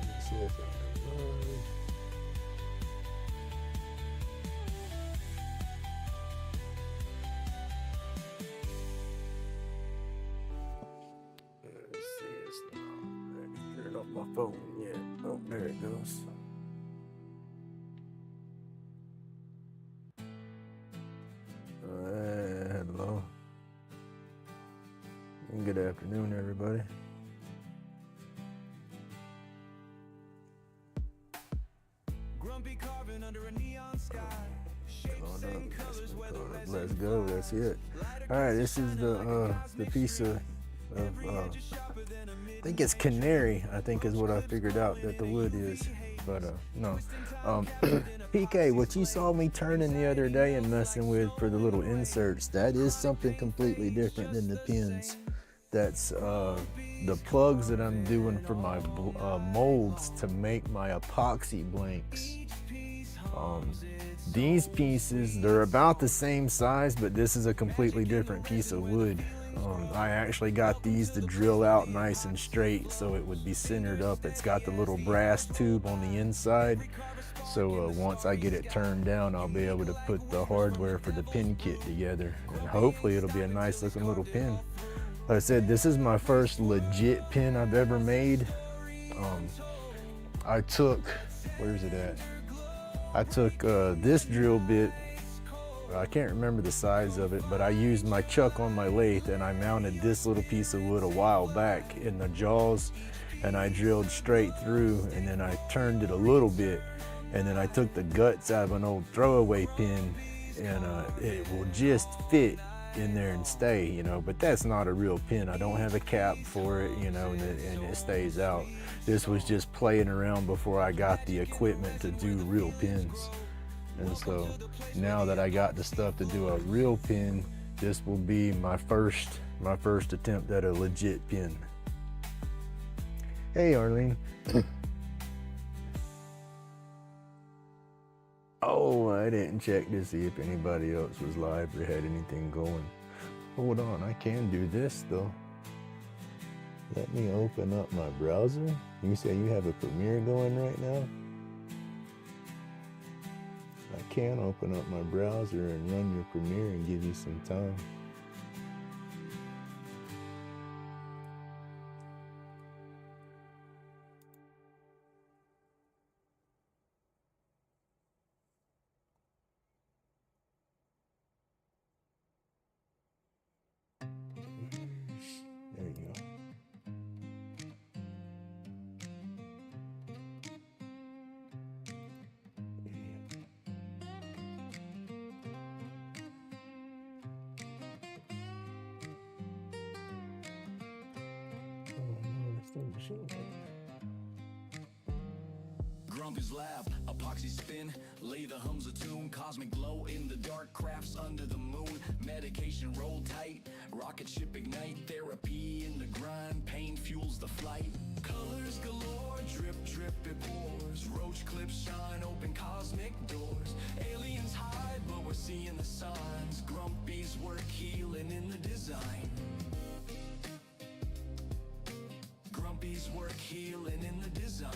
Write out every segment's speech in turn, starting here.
Let's see if I can find. Let's see, it's not registering on my phone yet. Oh, there it goes. Hello. Good afternoon, everybody. Grumpy carving under a neon sky. Shapes and colors where the rest Let's go. That's it. All right, this is the piece of I think it's canary. I think is what I figured out that the wood is, but no. PK, what you saw me turning the other day and messing with for the little inserts, that is something completely different than the pins. That's the plugs that I'm doing for my molds to make my epoxy blanks. These pieces, they're about the same size, but this is a completely different piece of wood. I actually got these to drill out nice and straight so it would be centered up. It's got the little brass tube on the inside. So once I get it turned down, I'll be able to put the hardware for the pin kit together. And hopefully it'll be a nice looking little pin. Like I said, this is my first legit pin I've ever made. I took, where's it at? I took this drill bit, I can't remember the size of it, but I used my chuck on my lathe and I mounted this little piece of wood a while back in the jaws, and I drilled straight through, and then I turned it a little bit, and then I took the guts out of an old throwaway pin, and it will just fit in there and stay, you know, but that's not a real pin. I don't have a cap for it, you know, and it stays out. This was just playing around before I got the equipment to do real pins. And so now that I got the stuff to do a real pin, this will be my first attempt at a legit pin. Hey, Arlene. Oh, I didn't check to see if anybody else was live or had anything going. Hold on, I can do this though. Let me open up my browser. You say you have a Premiere going right now? I can open up my browser and run your Premiere and give you some time. There you go. Grumpy's lab, epoxy spin, Lathe hums a tune, cosmic glow in the dark, crafts under the moon, medication roll tight, rocket ship ignite, therapy in the grind, pain fuels the flight, colors galore, drip drip it pours, roach clips shine, open cosmic doors, aliens hide but we're seeing the signs, Grumpy's work healing in the design, Grumpy's work healing in the design.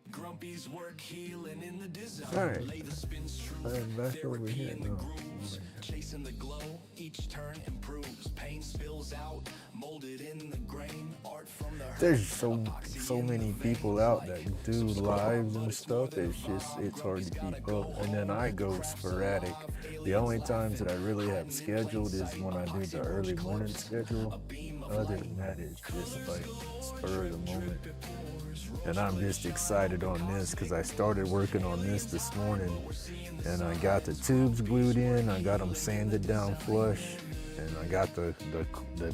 Grumpy's work healing in the design. All right. Lay the spins true. I'm back over Therapy here in the now. grooves. Chasing the glow. Each turn improves. Pain spills out. Molded in the grain. Art from the hurt. There's so many people out that do lives and stuff. It's hard to keep up. And then I go sporadic. The only times that I really have scheduled is when I do the early morning schedule. Other than that, it's just like spur of the moment. And I'm just excited on this because I started working on this morning, and I got the tubes glued in, I got them sanded down flush, and I got the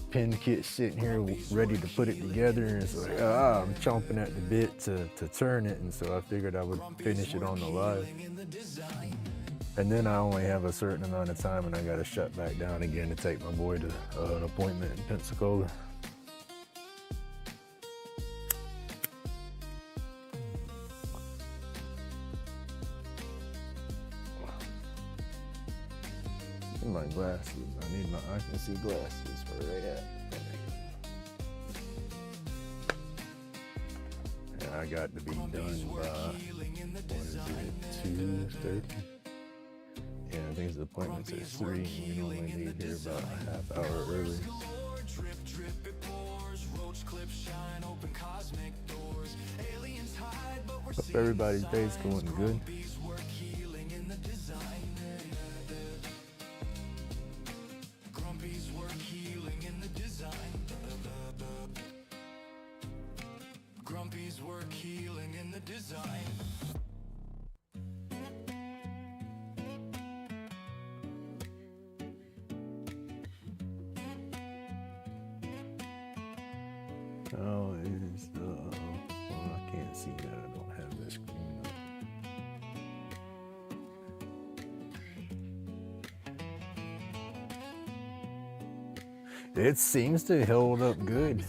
pin kit sitting here ready to put it together, and it's like, I'm chomping at the bit to turn it, and so I figured I would finish it on the live. And then I only have a certain amount of time, and I got to shut back down again to take my boy to an appointment in Pensacola. My glasses. I need my I can see glasses. Where they at? I got to be done by, what is it, 2:30? Yeah, I think the appointment's at 3, and we normally leave here about a half hour early. Hope everybody's day's going good. Grumpy's work healing in the design. Oh, is the, well, I can't see that. I don't have this screen up. It seems to hold up good.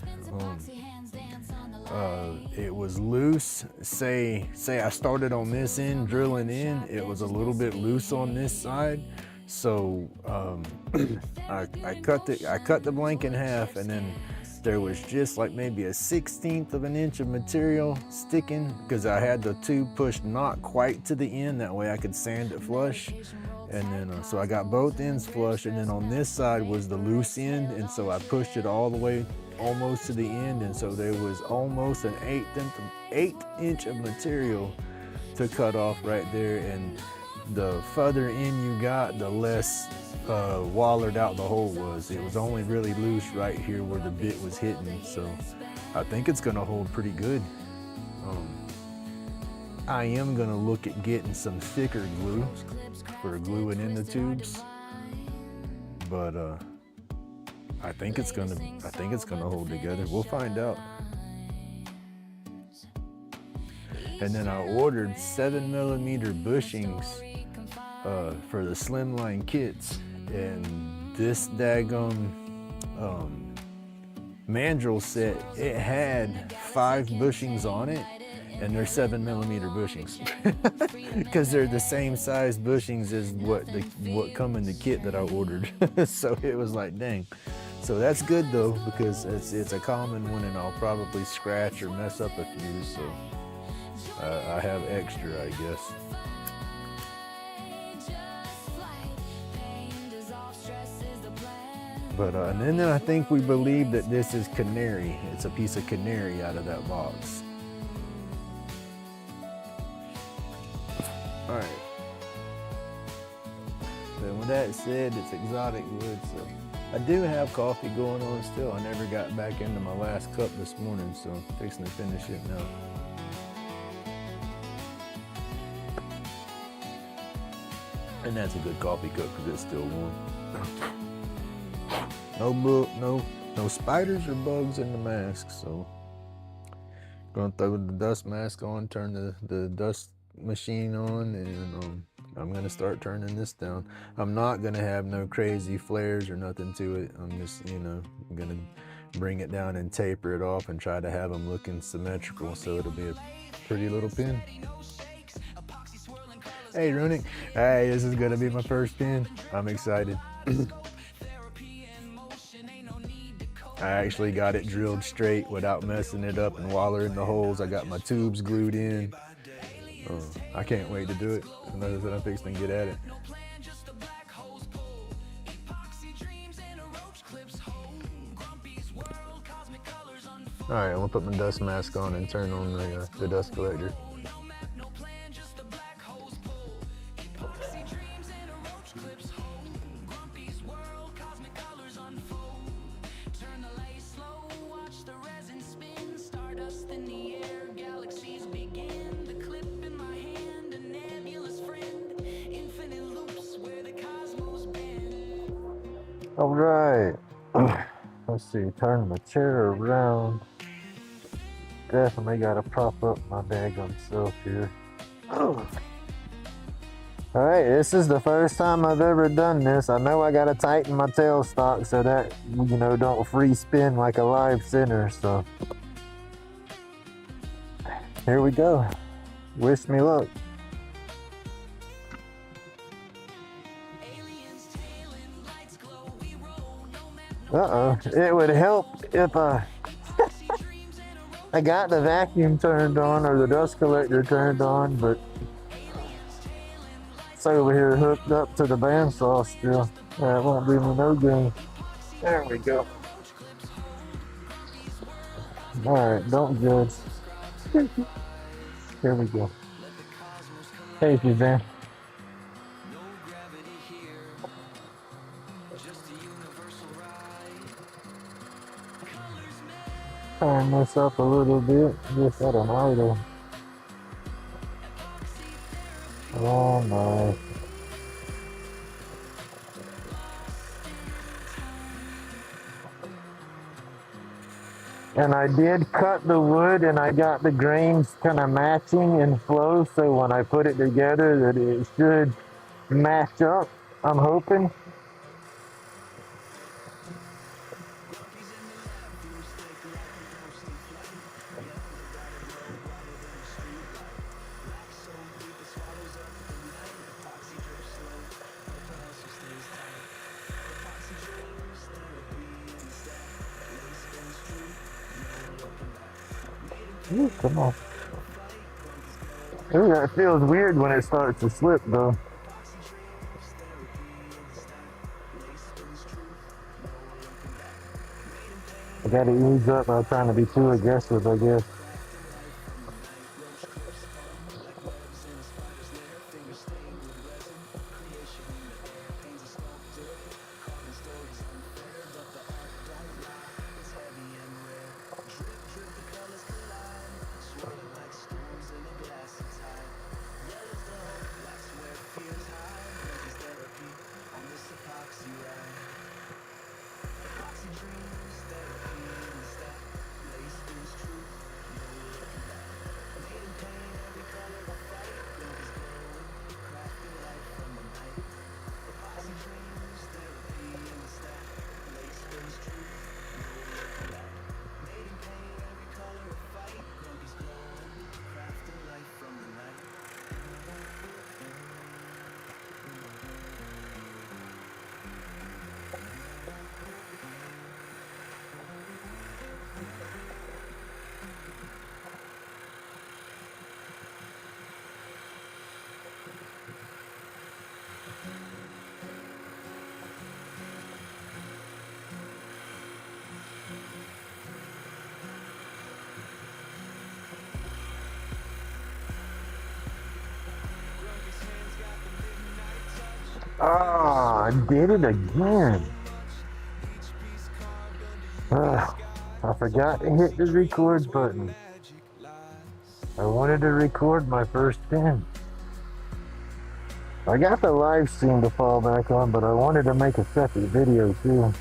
It was loose. Say I started on this end, drilling in. It was a little bit loose on this side, so I cut the blank in half, and then there was just like maybe a 1/16 of an inch of material sticking because I had the tube pushed not quite to the end. That way I could sand it flush. And then, so I got both ends flush, and then on this side was the loose end, and so I pushed it all the way almost to the end, and so there was almost an 1/8 inch of material to cut off right there, and the further in you got, the less wallered out the hole was. It was only really loose right here where the bit was hitting, so I think it's gonna hold pretty good. I am gonna look at getting some thicker glue for gluing in the tubes, but I think it's gonna hold together. We'll find out. And then I ordered 7mm bushings for the slimline kits, and this daggone mandrel set, it had 5 bushings on it, and they're 7mm bushings because they're the same size bushings as what come in the kit that I ordered. So it was like, dang. So that's good though, because it's a common one, and I'll probably scratch or mess up a few, so I have extra, I guess. But and then I think we believe that this is canary. It's a piece of canary out of that box. All right. Then with that said, it's exotic wood, so I do have coffee going on still. I never got back into my last cup this morning, so I'm fixing to finish it now. And that's a good coffee cup because it's still warm. No spiders or bugs in the mask, so gonna throw the dust mask on, turn the dust machine on, and I'm gonna start turning this down. I'm not gonna have no crazy flares or nothing to it. I'm just, gonna bring it down and taper it off and try to have them looking symmetrical, so it'll be a pretty little pin. Hey Runic, hey, this is gonna be my first pin. I'm excited. I actually got it drilled straight without messing it up and wallering the holes. I got my tubes glued in. I can't wait to do it. Another thing I'm fixing to get at it. All right, I'm gonna put my dust mask on and turn on the dust collector. All right, let's see, turn the chair around. Definitely gotta prop up my daggone self here. All right, this is the first time I've ever done this. I know I gotta tighten my tailstock so that, don't free spin like a live center, so. Here we go. Wish me luck. Uh-oh, it would help if I got the vacuum turned on or the dust collector turned on, but it's over here hooked up to the bandsaw still. That won't do me no good. There we go. Alright, don't judge. Here we go. Hey, Suzanne. Turn this up a little bit, just at an idle. Oh my. And I did cut the wood and I got the grains kind of matching in flow, so when I put it together that it should match up, I'm hoping. Ooh, come on. Ooh, that feels weird when it starts to slip though. I gotta ease up, not trying to be too aggressive, I guess. Ah, I did it again. I forgot to hit the record button. I wanted to record my first pin. I got the live stream to fall back on, but I wanted to make a separate video too.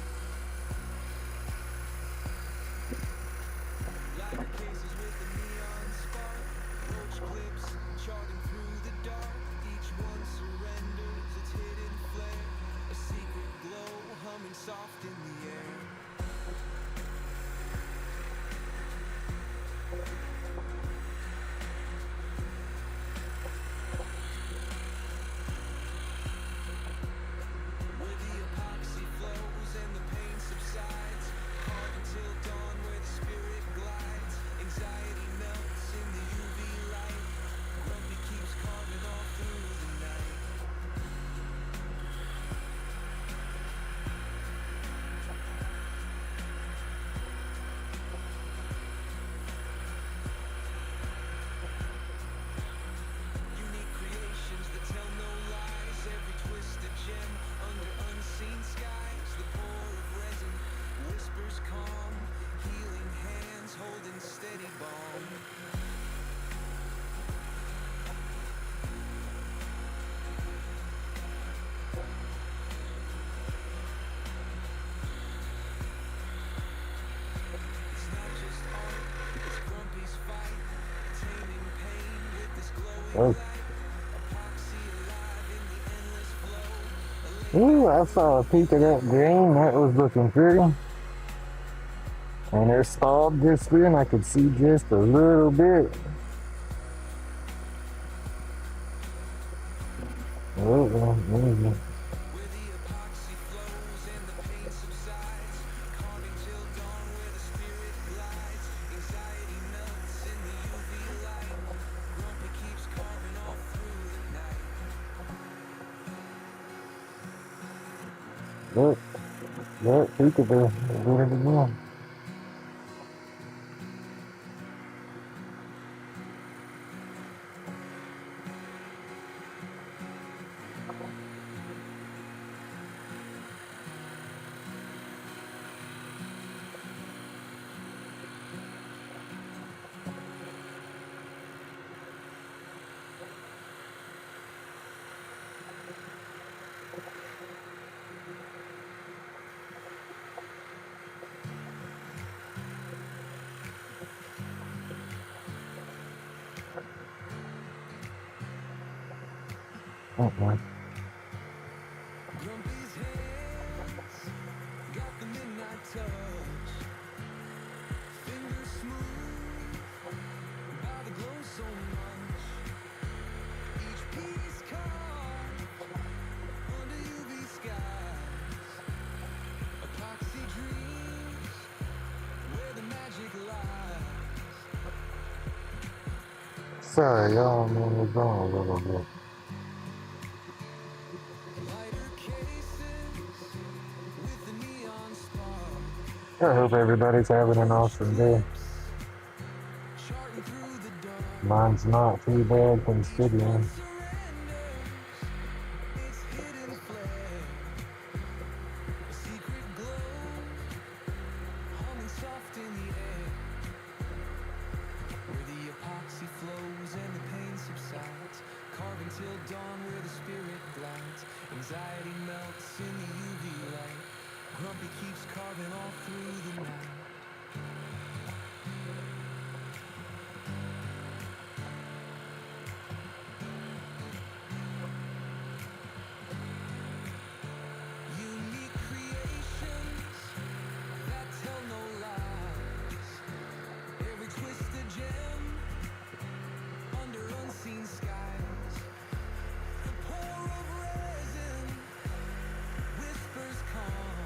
Oh. Ooh, I saw a peek of that green. That was looking pretty. And it stalled just then. I could see just a little bit. Oh, maybe. Look, look, peekaboo. I did it again. Uh-uh. Grumpy's hands got the midnight touch. Fingers smooth by the glow so much. Each piece carved under UV skies. Epoxy dreams where the magic lies. Sorry, y'all, man, we're going a little bit. Lighter cases with the neon spark. I hope everybody's having an awesome day. Charting through the dark. Mine's not too bad considering. Surrenders its hidden flare. A secret glow humming soft in the air. Where the epoxy flows and the pain subsides. Carving till dawn where the spirit glides. Anxiety melts in the UV light. Grumpy keeps carving all through the night. Unique creations that tell no lies. Every twisted gem under unseen skies. The pour of resin whispers calm.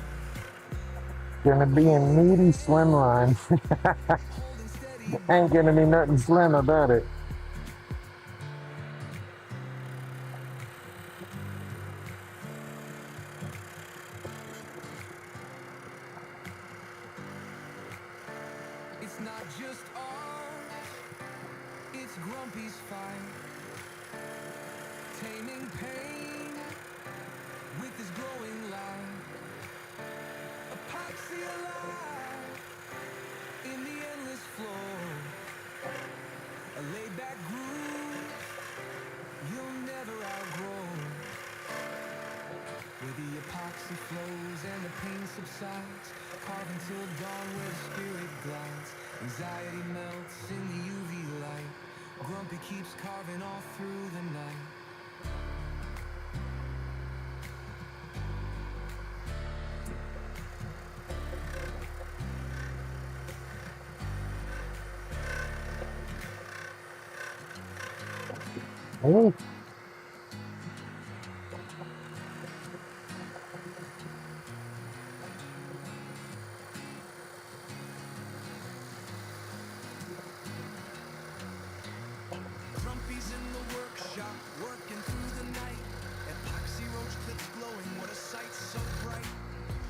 Gonna be a meaty slimline. Holding steady. Ain't gonna be nothing slim about it. It's not just art, it's Grumpy's fight. Taming pain with his glowing light. Epoxy alive in the endless flow. A laid back groove you'll never outgrow. Where the epoxy flows and the pain subsides. Carving till dawn where the spirit glides. Anxiety melts in the UV light. Grumpy keeps carving all through the night. Hey, Grumpy's in the workshop, working through the night. Epoxy roach clips glowing, what a sight so bright.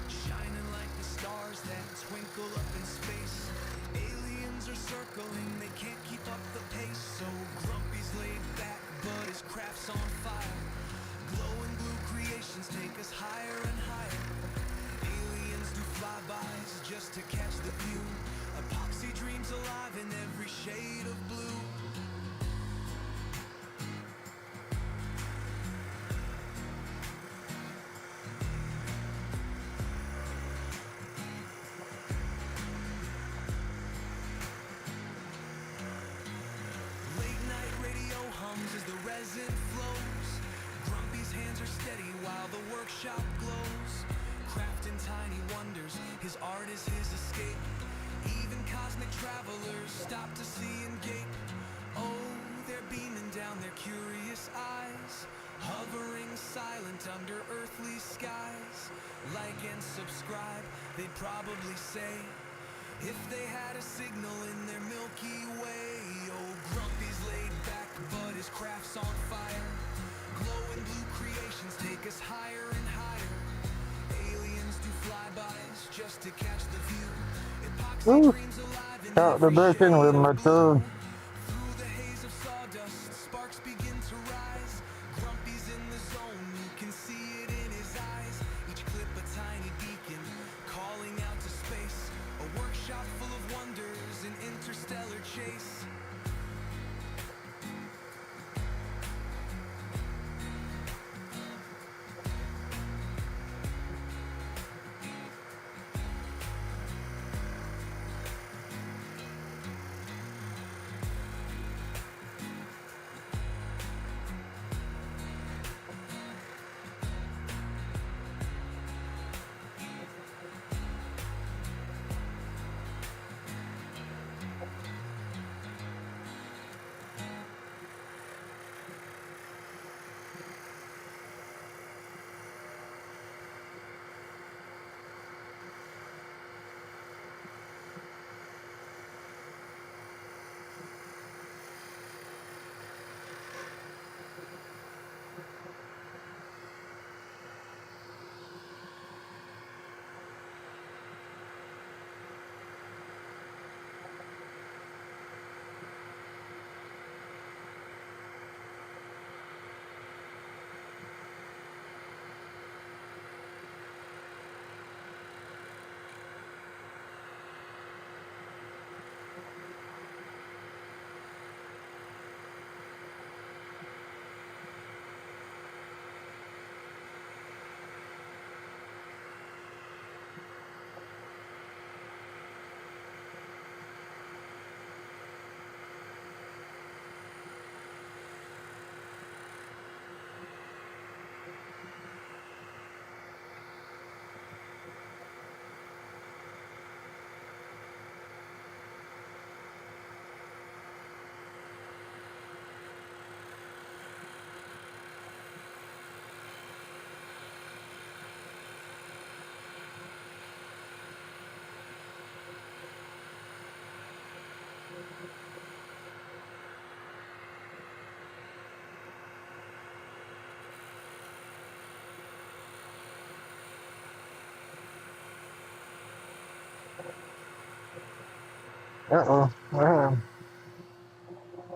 Shining like the stars that twinkle up in space. Aliens are circling, they can't keep up the pace. So Grumpy's laid back, but his craft's on fire. Glowing blue creations take us higher and higher. Aliens do flybys just to catch the view. Epoxy dreams alive in every shade of blue. Late night radio hums as the resin flows. Grumpy's hands are steady while the workshop glows. Crafting tiny wonders, his art is his escape. Even cosmic travelers stop to see and gape. Oh, they're beaming down their curious eyes, hovering silent under earthly skies. Like and subscribe, they'd probably say, if they had a signal in their Milky Way. Oh, Grumpy's laid back, but his craft's on fire. Glowing blue creations take us higher and higher. Aliens flybys just to catch the view. Epoxy Ooh, dreams alive in caught the every bushing shade with of my blue. toe. Through the haze of sawdust, sparks begin to rise. Grumpy's in the zone, you can see it in his eyes. Each clip a tiny beacon, calling out to space. A workshop full of wonders, an interstellar chase. Uh-oh.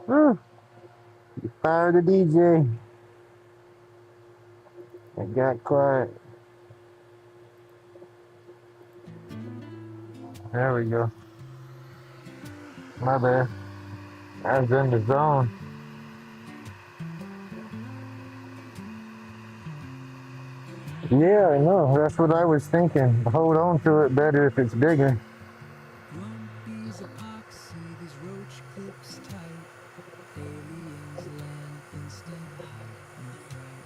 Woo. Fire the DJ. It got quiet. There we go. My bad. I was in the zone. Yeah, I know. That's what I was thinking. Hold on to it better if it's bigger. Grumpy's epoxy, these roach clips tight. Aliens land instant height and fright.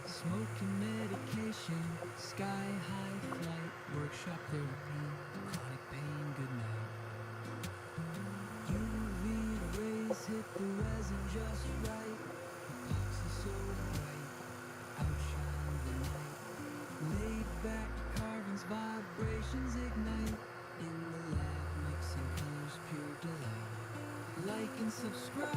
Smoking medication, sky high flight. Workshop therapy, chronic pain, good night. UV rays hit the resin just right. Epoxy so bright, outshine the night. Laid back carvings, vibrations ignite. In the lab, mixing colors, pure delight. Like and subscribe,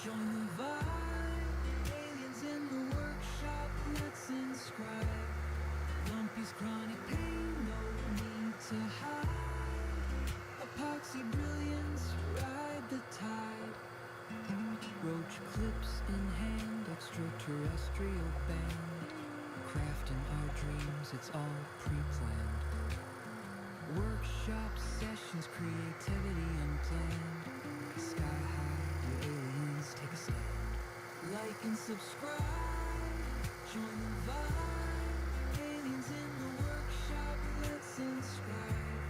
join the vibe. Aliens in the workshop, let's inscribe. Grumpy's chronic pain, no need to hide. Epoxy brilliance, ride the tide. Roach clips in hand, extraterrestrial band. Crafting our dreams, it's all pre-planned. Workshop sessions, creativity unplanned. Sky high, where aliens take a stand. Like and subscribe, join the vibe. Aliens in the workshop, let's inscribe.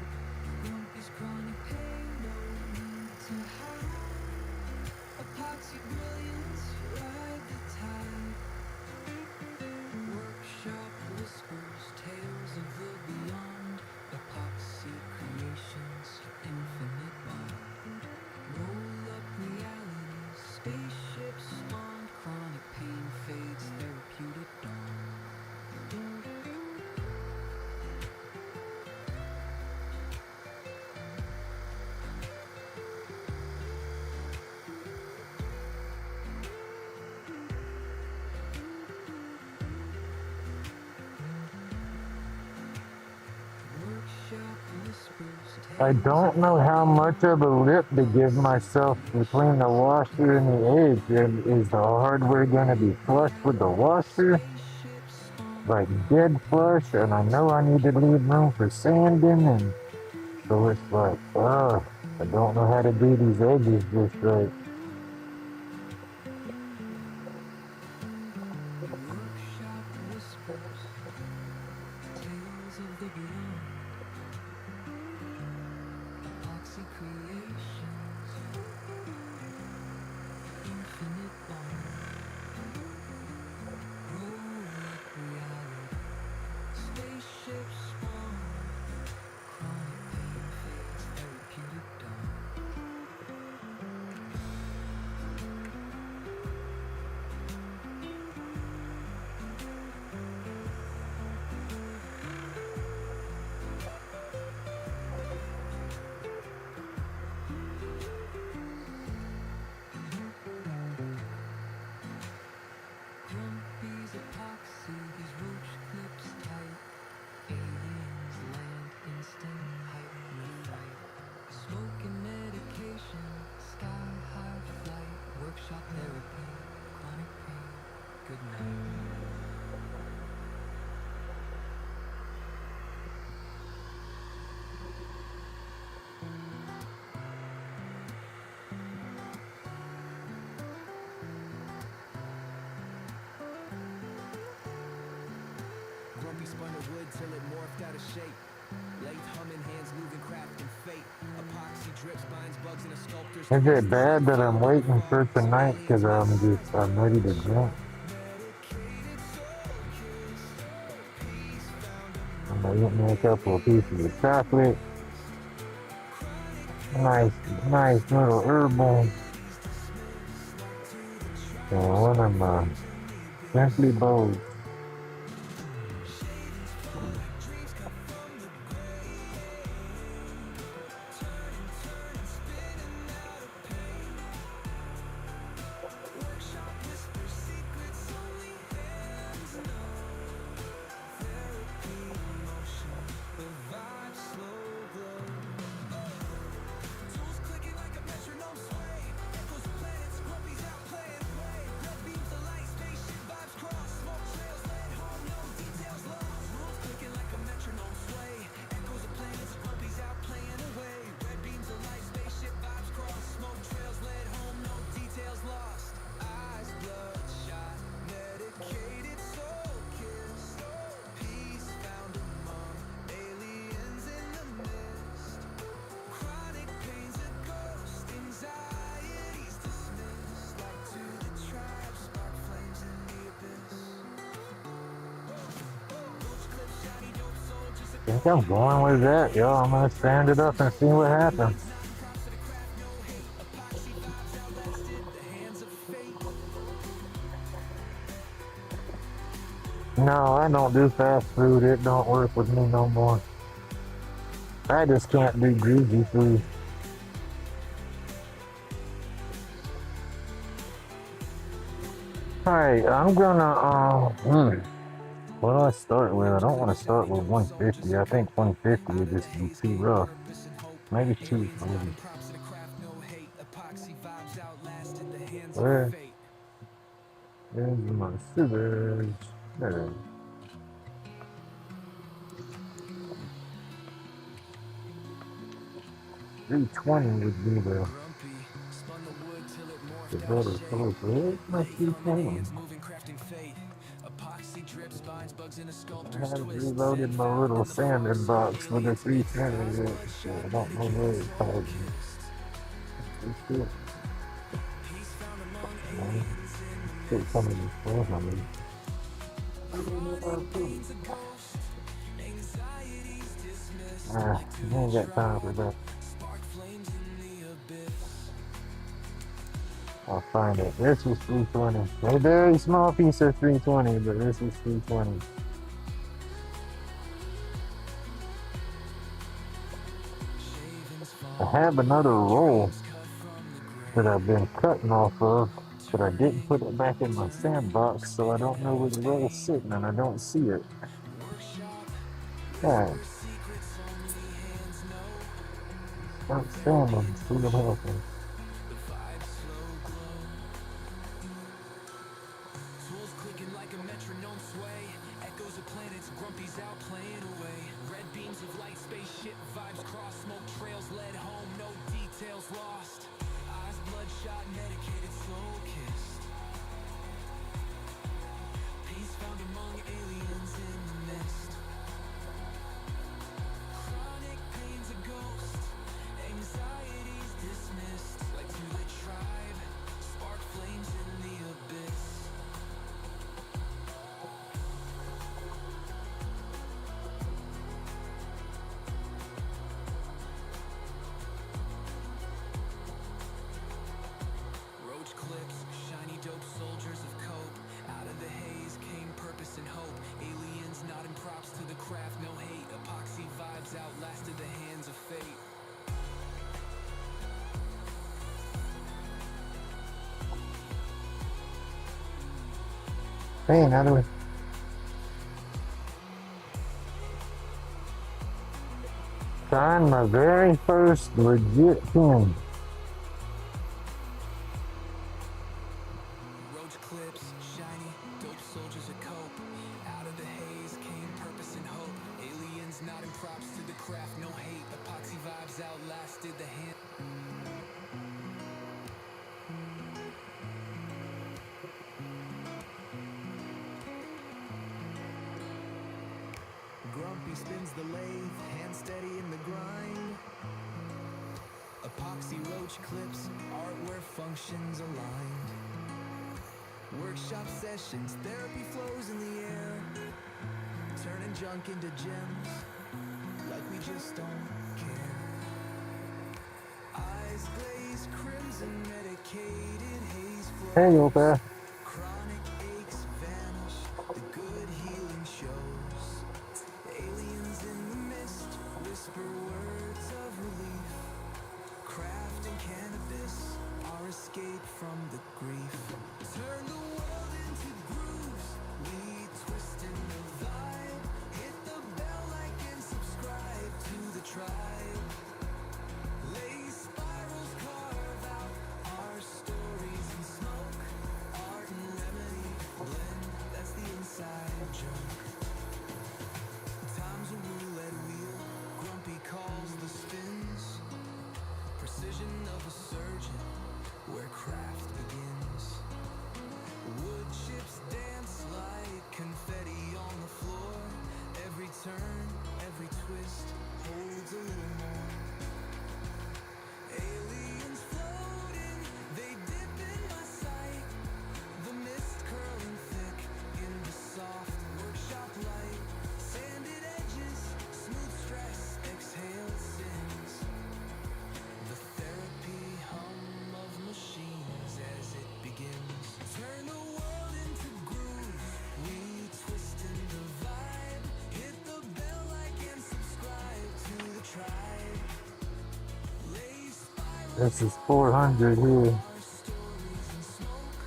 Grumpy's chronic pain, no need to hide. Epoxy brilliance, ride the tide. Workshop whispers, tales of the beyond. Epoxy creations, infinite bond. Roll up reality, spaceships spawn. Chronic pain fades, therapeutic dawn. I don't know how much of a lip to give myself between the washer and the edge. And is the hardware going to be flush with the washer? Like dead flush? And I know I need to leave room for sanding. And so it's like, I don't know how to do these edges just right. Grumpy spun the wood till it morphed out of shape. Lathe humming, hands moving, crafting fate. Epoxy drips, binds bugs in a sculptor's Is face. it bad that I'm waiting for tonight because I'm ready to drink? I'm gonna eat me a couple of pieces of chocolate. Nice little herbal. And one of my simply bowls. I think I'm going with that, yo. I'm gonna stand it up and see what happens. No, I don't do fast food. It don't work with me no more. I just can't do greasy food. Alright, I'm gonna, what do I start with? I don't want to start with 150. I think 150 would just be too rough. Maybe 240. Where's my scissors? There. 320 would be the better color. Where's my 320? I haven't reloaded my little sanding box with a 320 yet, so I don't know where it's called. Still coming in store, I mean. I ain't got time for that. I'll find it. This was 320. A very small piece of 320, but this is 320. I have another roll that I've been cutting off of, but I didn't put it back in my sandbox, so I don't know where the roll's sitting and I don't see it. Alright. Outstanding. See what happens. The vibes slow glow. Tools clicking like a metronome sway. Echoes of planets, Grumpy's out playing away. Red beams of light, spaceship vibes cross. Smoke trails led home, no details lost. Eyes bloodshot, medicated, soul kissed. Peace found among aliens in the mist. Chronic pain's a ghost. Anxiety's dismissed. Like to the tribe, spark flames in the abyss. Roach clips, shiny dope soldiers of cope. Out of the haze came purpose and hope. Aliens nodding props to the craft, no hate. Epoxy vibes outlasted the hands of fate. Hey, Natalie. Signed my very first legit pen. Roach clips, shiny, dope soldiers of cope. Out of the haze came purpose and hope. Aliens nodding props to the craft, no hate. Epoxy vibes outlasted the hand. Grumpy spins the lathe, hand steady in the grind. Epoxy roach clips, art where functions aligned. Workshop sessions, therapy flows in the air. Turning junk into gems, like we just don't care. Eyes glazed crimson, medicated haze flows. Hey, old bear. Chronic aches vanish, the good healing shows. Aliens in the mist, whisper words of relief. Craft and cannabis, our escape from the grief. Turn the world into grooves, we twist in the vibe. Hit the bell, like and subscribe to the tribe. Lace spirals carve out our stories in smoke. Art and remedy blend, that's the inside joke. Time's a roulette wheel, Grumpy calls the spins. Precision of a surgeon, where craft begins. Wood chips dance like confetti on the floor. Every turn, every twist holds a little more. Aliens floating, they dip in my sight. The mist curling thick in the soft workshop light. Sanded edges, smooth stress, exhaled sins. The therapy hum of machines as it begins. Turn the world into grooves, we twist in the vibe. Hit the bell, like and subscribe to the tribe. Lay spirals, This is 400 here. our stories in smoke.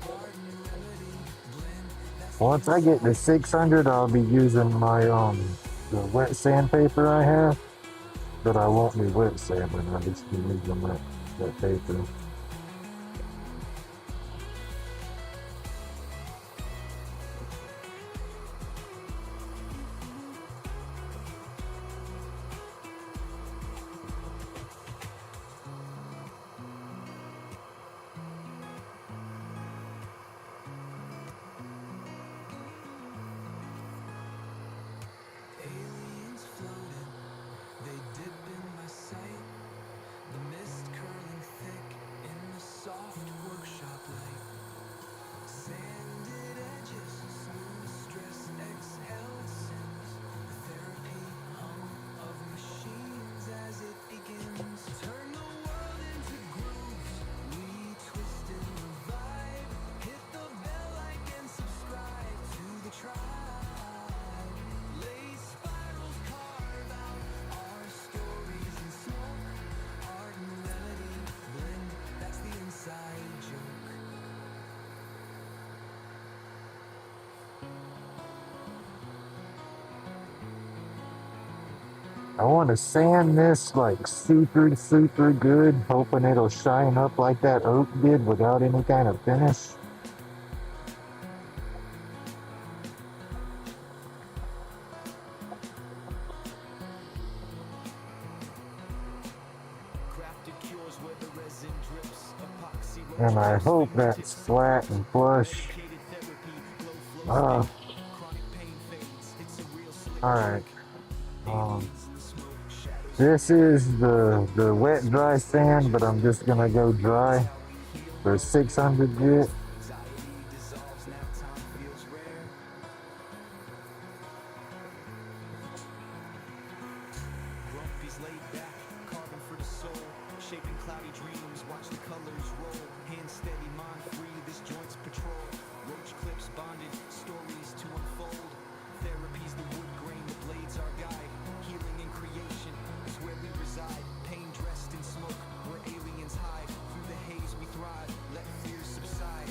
Art and remedy blend, that's the Once I get to 600, I'll be using my the wet sandpaper I have, but I won't be wet sanding. I'll just be using that paper. aliens floating, they dip in my sight. The mist curling thick I want to sand this like super, super good, hoping it'll shine up like that oak did without any kind of finish. And I hope that's flat and flush. Alright. This is the wet dry sand, but I'm just gonna go dry for 600 grit. Grumpy's laid back, carving for the soul, shaping cloudy dreams, watch the colors roll, hand steady, mind free, this joint's patrol, roach clips bonded, stories to unfold, therapy's the wood grain, the blades our guide, healing in creation is where we reside, pain dressed in smoke, where aliens hide, through the haze we thrive, let fears subside,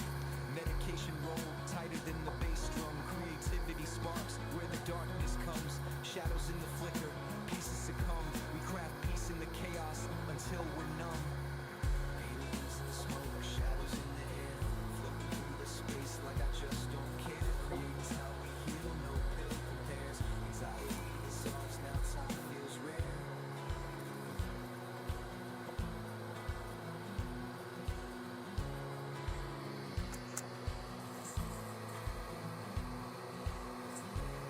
medication roll, tighter than the bass drum, creativity sparks, where the darkness comes, shadows in the flicker, pieces succumb, we craft peace in the chaos until we're numb. Aliens in the smoke, shadows in the air, floating through the space like I just don't care. Creating's how we heal, no pill compares. Anxiety dissolves, now time feels rare.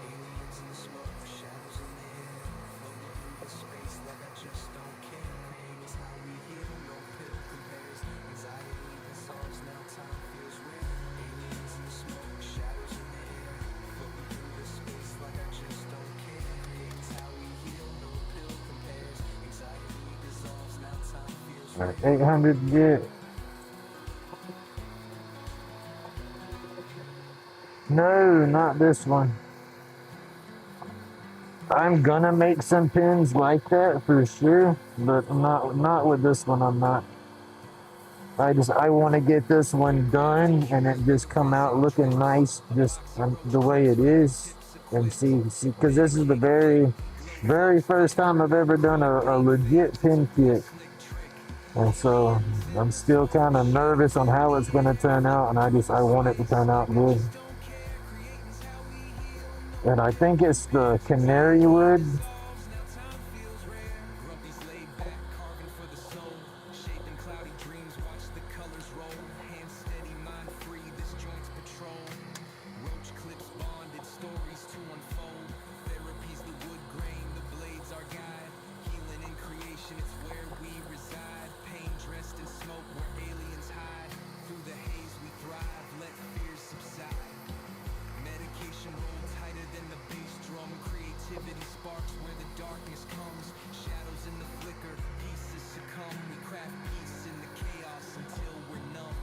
Aliens in the smoke, shadows in the air, floating through the space like I just don't care. Creating's how we heal, no pill compares. Anxiety dissolves, now time feels rare. Aliens in the smoke, shadows in the air, floating through the space like I just don't care. Creating's how we heal, no pill compares. Anxiety dissolves, now time feels rare. Alright, 800 grit. No, not this one. I'm gonna make some pins like that for sure, but not with this one. I'm not. I want to get this one done and it just come out looking nice, just the way it is, and see, because this is the very first time I've ever done a legit pin kit, and so I'm still kind of nervous on how it's gonna turn out, and I want it to turn out good. And I think it's the canary wood. Grumpy's laid back, carving for the soul, shaping cloudy dreams, watch the colors roll, hand steady, mind free, this joint's patrol, roach clips bonded, stories to unfold, therapy's the wood grain, the blades our guide, healing in creation, it's where we reside, pain dressed in smoke, where aliens hide, through the haze we thrive, let fears subside, medication roll tighter than the bass drum, creativity sparks where the darkness comes, shadows in the flicker, pieces succumb, we craft peace in the chaos until we're numb.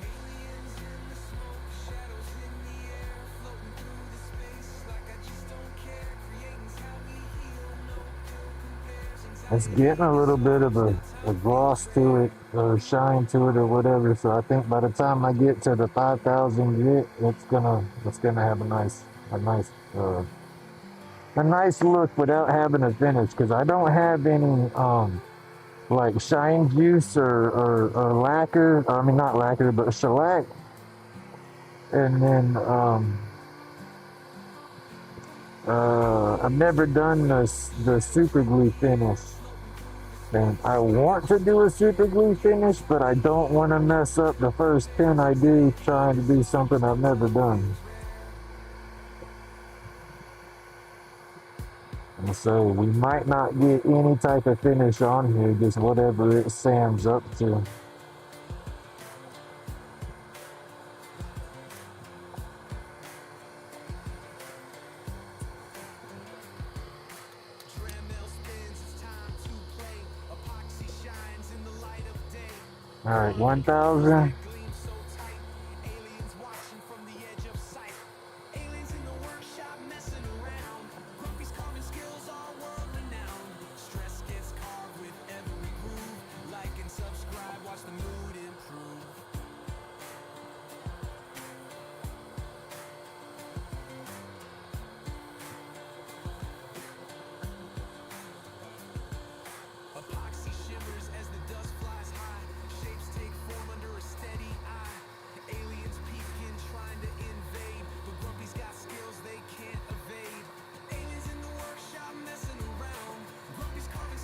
Aliens in the smoke, shadows in the air, floating through the space like I just don't care, creating's how we heal, no pill compares. It's getting a little bit of a gloss to it, or shine to it, or whatever. So I think by the time I get to the 5,000 grit, it's gonna have a nice look without having a finish. Because I don't have any like shine juice or lacquer. I mean, not lacquer, but shellac. And then I've never done the super glue finish. And I want to do a super glue finish, but I don't want to mess up the first pin I do trying to do something I've never done. And so we might not get any type of finish on here, just whatever it sands up to. All right, 1,000.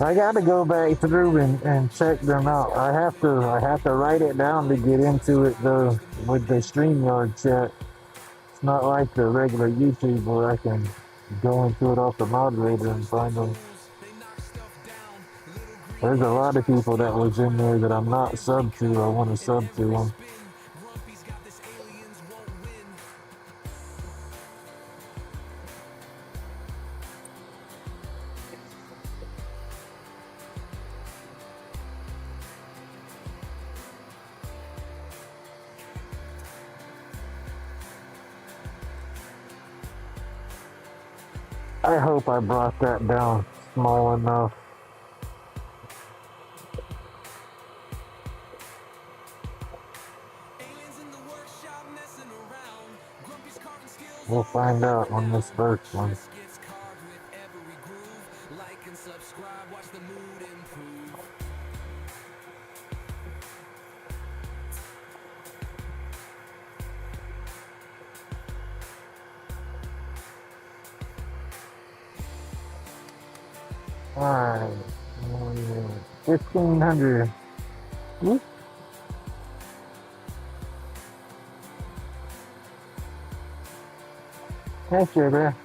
I gotta go back through and check them out. I have to write it down to get into it though with the StreamYard chat. It's not like the regular YouTube where I can go into it off the moderator and find them. There's a lot of people that was in there that I'm not sub to. I want to sub to them. I hope I brought that down small enough. We'll find out on this first one. Alright. 1,500. Whoop. Hey, sugar.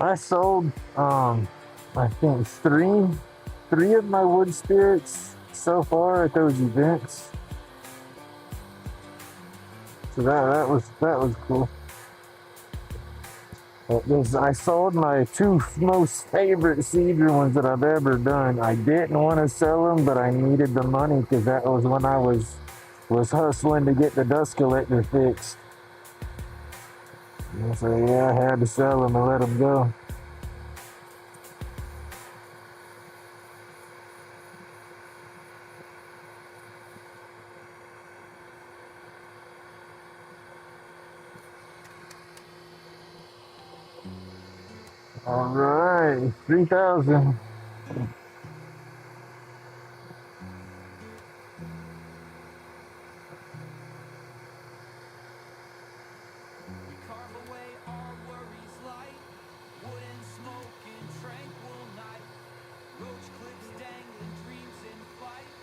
I sold, I think three of my wood spirits so far at those events. So that was cool. I sold my two most favorite cedar ones that I've ever done. I didn't want to sell them, but I needed the money because that was when I was hustling to get the dust collector fixed. And so yeah, I had to sell them and let them go. All right, 3,000.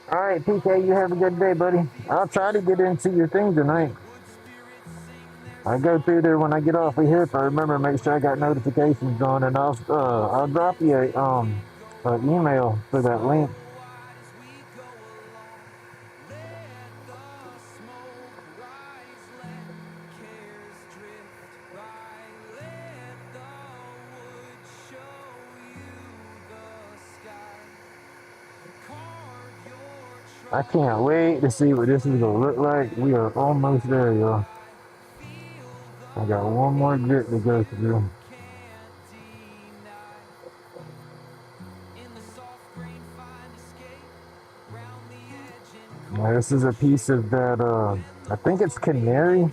All right, PK, you have a good day, buddy. I'll try to get into your thing tonight. I go through there when I get off of here. If I remember, make sure I got notifications on, and I'll drop you a email for that link. I can't wait to see what this is gonna look like. We are almost there, y'all. I got one more grit to go through. Now, this is a piece of that, I think it's canary.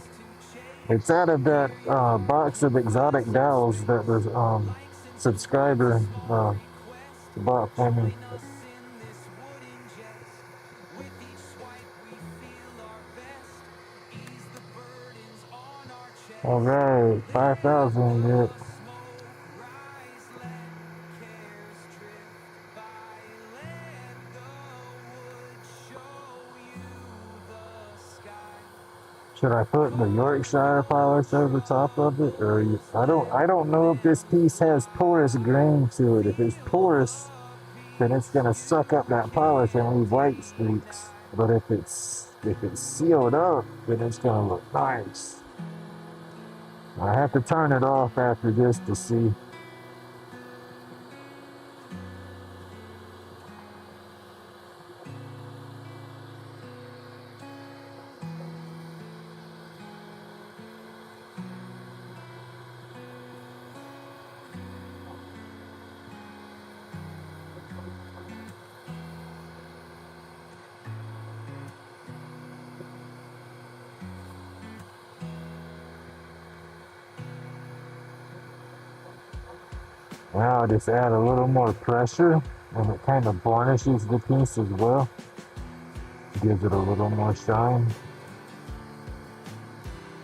It's out of that box of exotic dowels that the subscriber bought for me. All right, 5,000 yet. Should I put the Yorkshire polish over top of it, or I don't know if this piece has porous grain to it. If it's porous, then it's gonna suck up that polish and leave white streaks. But if it's sealed up, then it's gonna look nice. I have to turn it off after this to see. Now I'll just add a little more pressure, and it kind of varnishes the piece as well. Gives it a little more shine.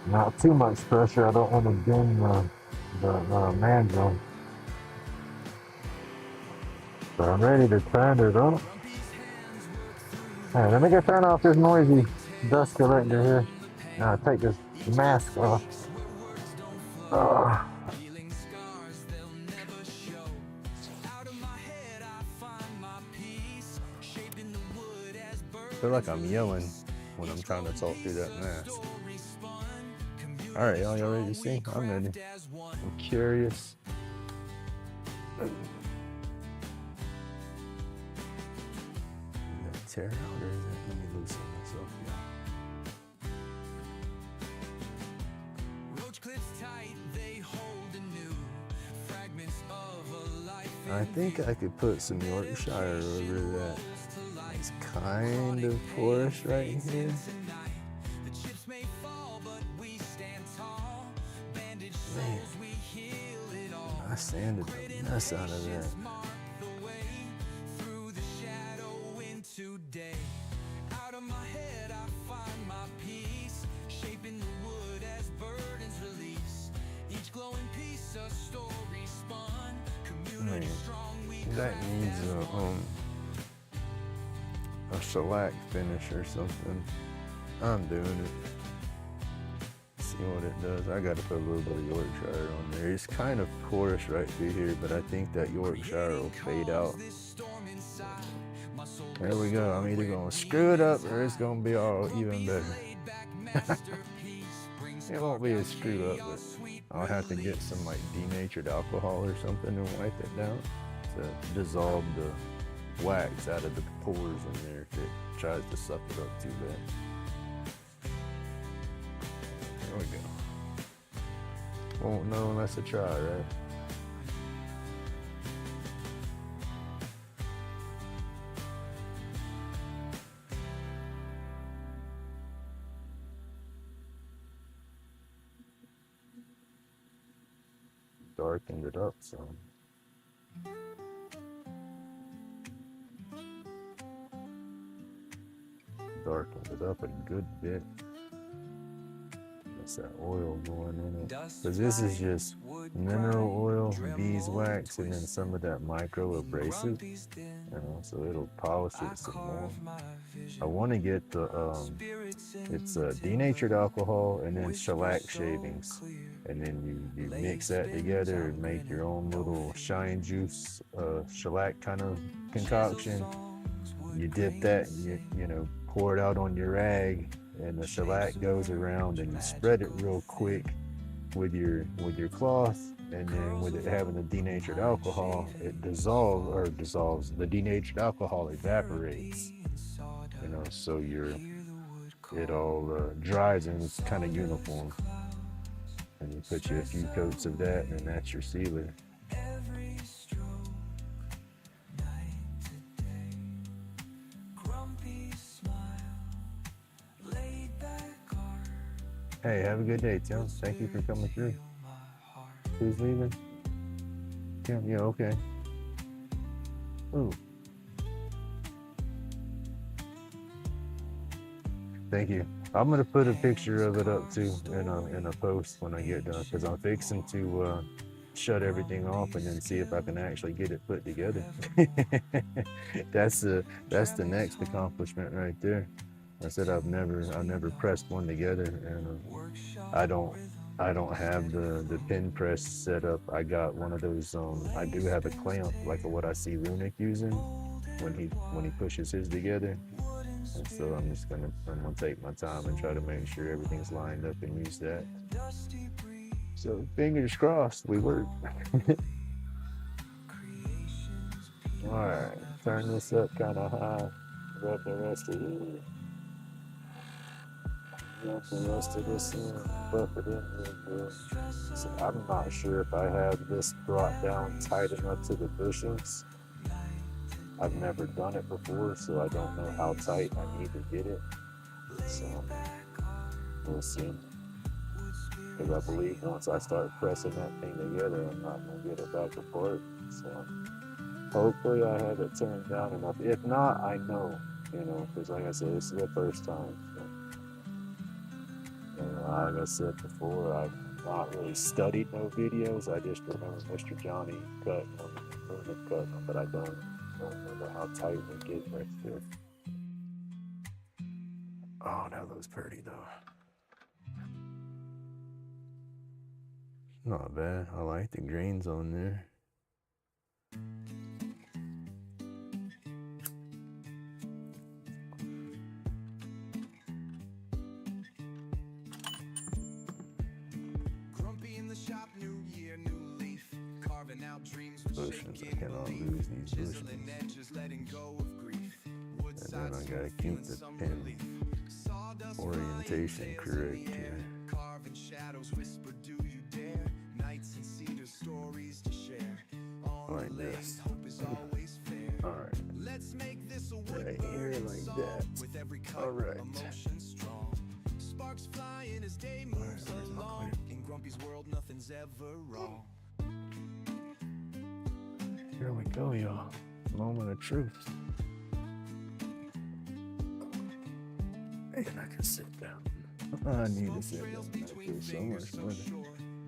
Not too much pressure, I don't want to ding the mandrel. So I'm ready to turn it up. Alright, let me go turn off this noisy dust collector here. Now take this mask off. I feel like I'm yelling when I'm trying to talk through that mask. Alright, y'all ready to see? I'm ready. I'm curious. Tear out, or is it? Let me loosen myself here. I think I could put some Yorkshire over that. It's kind of porous right here. Man, I sanded the mess out of that. Man, that needs a shellac finish or something. I'm doing it. See what it does. I gotta put a little bit of Yorkshire on there. It's kind of porous right through here, but I think that Yorkshire will fade out. There we go. I'm either gonna screw it up or it's gonna be all even better. It won't be a screw up, but I'll have to get some like denatured alcohol or something and wipe it down to dissolve the wax out of the pores in there if it tries to suck it up too bad. There we go. Won't know unless I try, right? Darkened it up some. Darkened it up a good bit. That's that oil going in it. Because this is just mineral oil, beeswax, and then some of that micro abrasive. So it'll polish it some more. I want to get the it's denatured alcohol and then shellac shavings, and then you mix that together and make your own little shine juice shellac kind of concoction. You dip that and you pour it out on your rag, and the shellac goes around, and you spread it real quick with your cloth, and then with it having the denatured alcohol, it dissolves. The denatured alcohol evaporates, so it all dries and it's kind of uniform. And you put you a few coats of that, and that's your sealer. Hey, have a good day, Tim. Thank you for coming through. Who's leaving? Tim, yeah, okay. Ooh. Thank you. I'm gonna put a picture of it up too in a post when I get done, because I'm fixing to shut everything off and then see if I can actually get it put together. That's the next accomplishment right there. I said I've never pressed one together, and I don't have the pin press set up. I got one of those. I do have a clamp like what I see Runic using when he pushes his together. And so I'm gonna take my time and try to make sure everything's lined up and use that. So fingers crossed, we work. All right, turn this up kind of high. Rub the rest of it. Rub the rest of this in. Buff it in real good. So I'm not sure if I have this brought down tight enough to the bushings. I've never done it before, so I don't know how tight I need to get it. So we'll see. Because I believe once I start pressing that thing together, I'm not going to get it back apart. So hopefully I have it turned down enough. If not, I know, because like I said, this is the first time. So, like I said before, I've not really studied no videos. I just remember Mr. Johnny cutting them and Bruno cutting them, but I don't remember how tight we get right there. Oh, that looks pretty though. Not bad. I like the greens on there. Grumpy in the shop, new year, new leaf. Carving out dreams with Bushings. I cannot lose these bushings. edges, letting go of grief. And then I gotta keep the pin orientation correct here. Carving shadows, whisper, do you dare? Nights and cedar stories to share. Like this. Hope is always fair. Alright. Let's make this a Right here like that. with every cut, Alright. emotion strong. Sparks flying as day moves where's my along. In Grumpy's world, nothing's ever wrong. Here we go, y'all. Moment of truth. And I can sit down. I need to sit down. I feel so much better.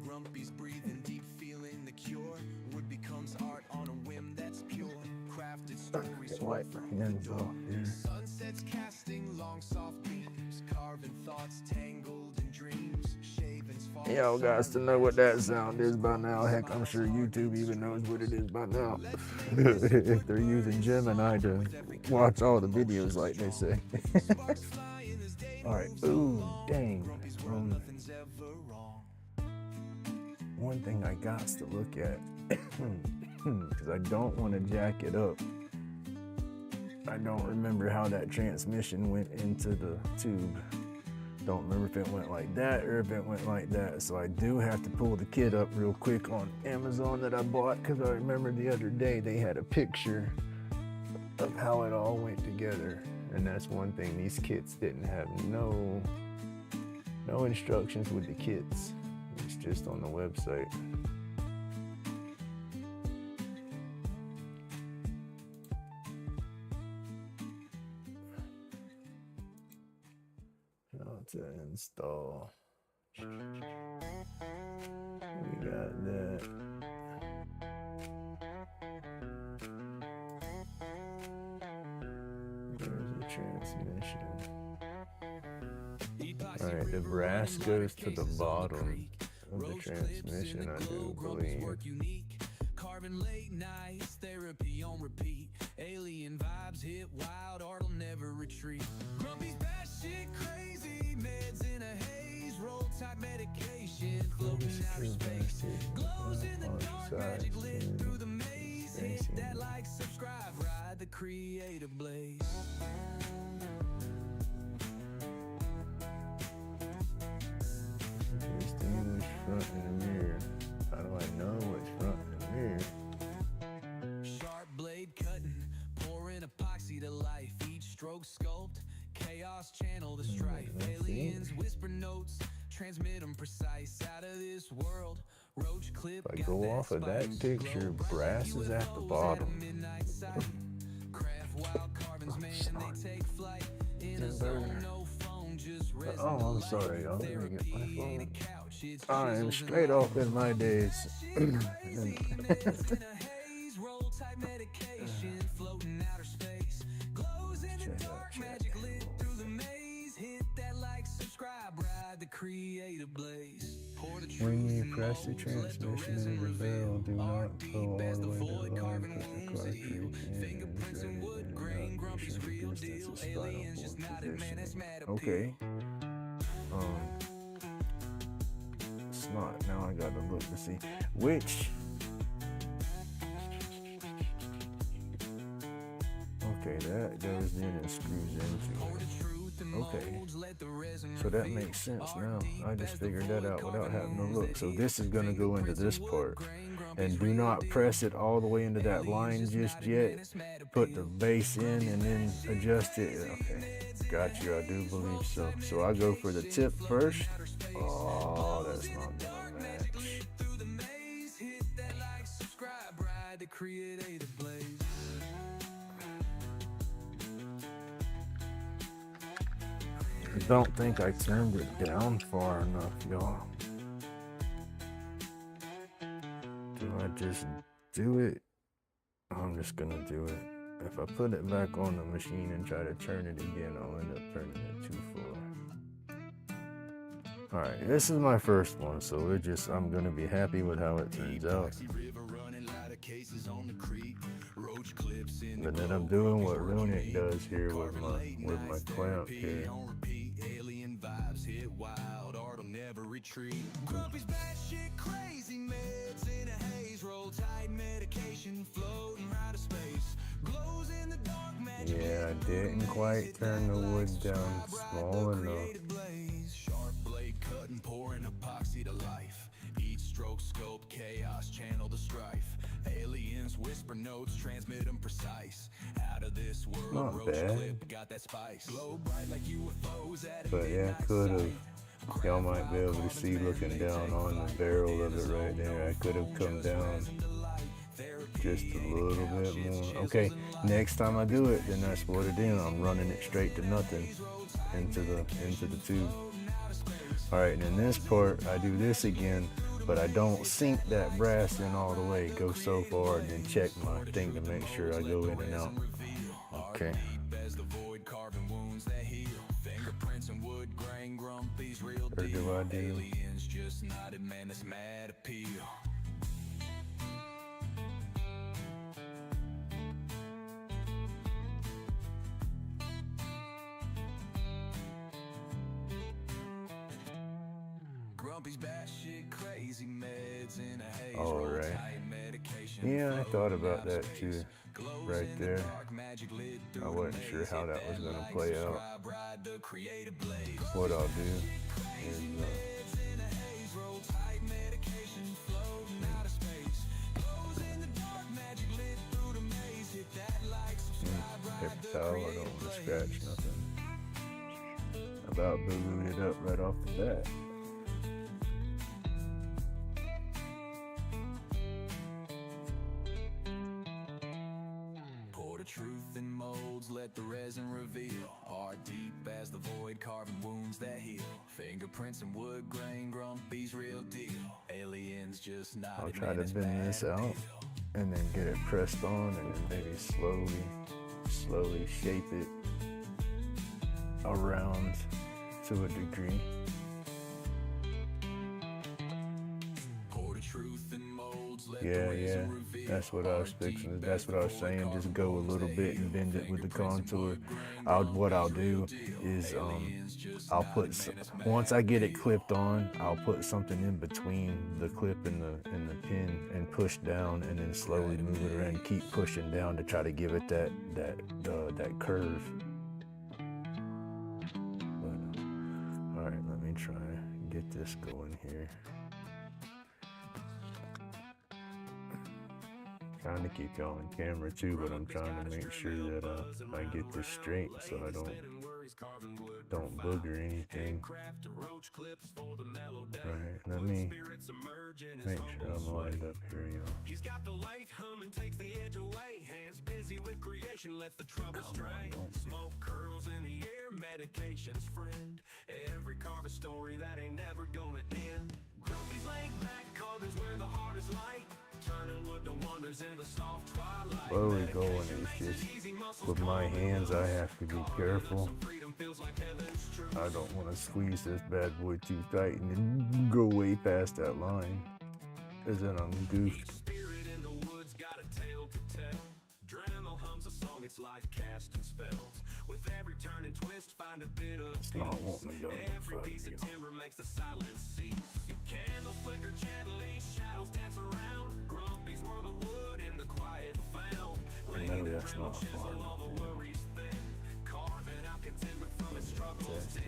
Grumpy's breathing deep, feeling the cure. Wood becomes art on a whim that's pure. Crafted stories, Wipe my hands off here. sunsets casting long soft beams. Carving thoughts tangled in dreams. Shavings fall. Y'all guys to know what that sound is by now. Heck, I'm sure YouTube even knows what it is by now. If they're using Gemini to watch all the videos like they say. Alright, ooh, dang. One thing I got to look at, because I don't want to jack it up. I don't remember how that transmission went into the tube. Don't remember if it went like that or if it went like that. So I do have to pull the kit up real quick on Amazon that I bought, because I remember the other day they had a picture of how it all went together. And that's one thing, these kits didn't have no instructions with the kits. It's just on the website. How to install. We got that. There's the transmission. Alright, the brass goes to the bottom of the transmission, I do believe. Carving late nights, therapy on repeat. Alien vibes hit wild, art'll never retreat. Grumpy's batshit crazy, meds in a haze. Roll type medication, floating outer space. Glows in the dark, magic lit through the maze. Hit that like, subscribe, ride the creative blaze. Distinguish front and rear. How do I know what's front and rear? Sharp blade cutting, pouring epoxy to life. Each stroke sculpt, chaos channel the strife. Aliens whisper notes, transmit them precise. Out of this world, roach clip. If I go off of that picture, brass is at the bottom. Craft wild carvings, man, they take flight. In a zone, no phone, just Oh, I'm sorry, y'all. Let me get my phone. I am straight off in my days. When you press the transmission in the barrel, do not go all the way to the line, put the cartridge in and ready and not be sure the distance is final positioning. Okay. It's not. Now I gotta look to see which. Okay, that goes in and screws into it. Okay, so that makes sense now. I just figured that out without having to look. So this is gonna go into this part, and do not press it all the way into that line just yet. Put the base in and then adjust it. Okay, got you. I do believe so. So I go for the tip first. Oh, that's not gonna match. creative blaze. I don't think I turned it down far enough, y'all. Do I just do it? I'm just gonna do it. If I put it back on the machine and try to turn it again, I'll end up turning it too far. Alright, this is my first one, so I'm gonna be happy with how it turns out. And then I'm doing what Runic does here with my clamp here. Alien vibes hit wild, art'll never retreat. Grumpy's batshit crazy meds in a haze, roll tight medication floating right of space. Glows in the dark magic. Yeah, I didn't quite turn the wood down small enough. Sharp blade cutting, pouring epoxy to life. Each stroke scope chaos, channel the strife. Aliens whisper notes, transmit them precise. Out of this world, Not roach bad. clip got that spice. Glow bright like UFOs at a But yeah, could have. Y'all might be able to see looking down on the barrel of it right there. I could have come down just a little bit more. Okay, next time I do it, then that's what it is. I'm running it straight to nothing into the tube. All right, and in this part, I do this again, but I don't sink that brass in all the way. Go so far and then check my thing to make sure I go in and out. Okay. Or do I do? Grumpy's batshit crazy meds in a haze. All right. Yeah, I thought about that too, right there. I wasn't sure how that was gonna play out. What I'll do is paper towel. I don't want to scratch nothing. About booed it up right off the bat. Truth in molds, let the resin reveal. Heart deep as the void, carving wounds that heal. Fingerprints and wood grain, Grumpy's real deal. Aliens just not. I'll try to bend this out and then get it pressed on, and then maybe slowly shape it around to a degree. Yeah, that's what I was fixing. That's what I was saying. Just go a little bit and bend it with the contour. What I'll do is I'll put once I get it clipped on, I'll put something in between the clip and the pin and push down, and then slowly move it around. Keep pushing down to try to give it that curve. But, all right, let me try to get this going here. Trying to keep y'all on camera too, but I'm trying to make sure that I get this straight so I don't booger anything. Alright, let me make sure I'm lined up here, y'all. He's got the lathe humming, takes the edge away. Hands busy with creation, let the trouble stray. Smoke curls in the air, medication's friend. Every carve a story that ain't never gonna end. Grumpy's LaidBak, carving's where the heart is light. Where we going is just with my hands. I have to be careful. I don't want to squeeze this bad boy too tight and then go way past that line, because then I'm goofed. It's not wanting to go in front of you. Candles flicker gently, shadows dance around. Grumpy's world of wood in the quiet found. Maybe that's not far enough. Carving out contentment from its struggles.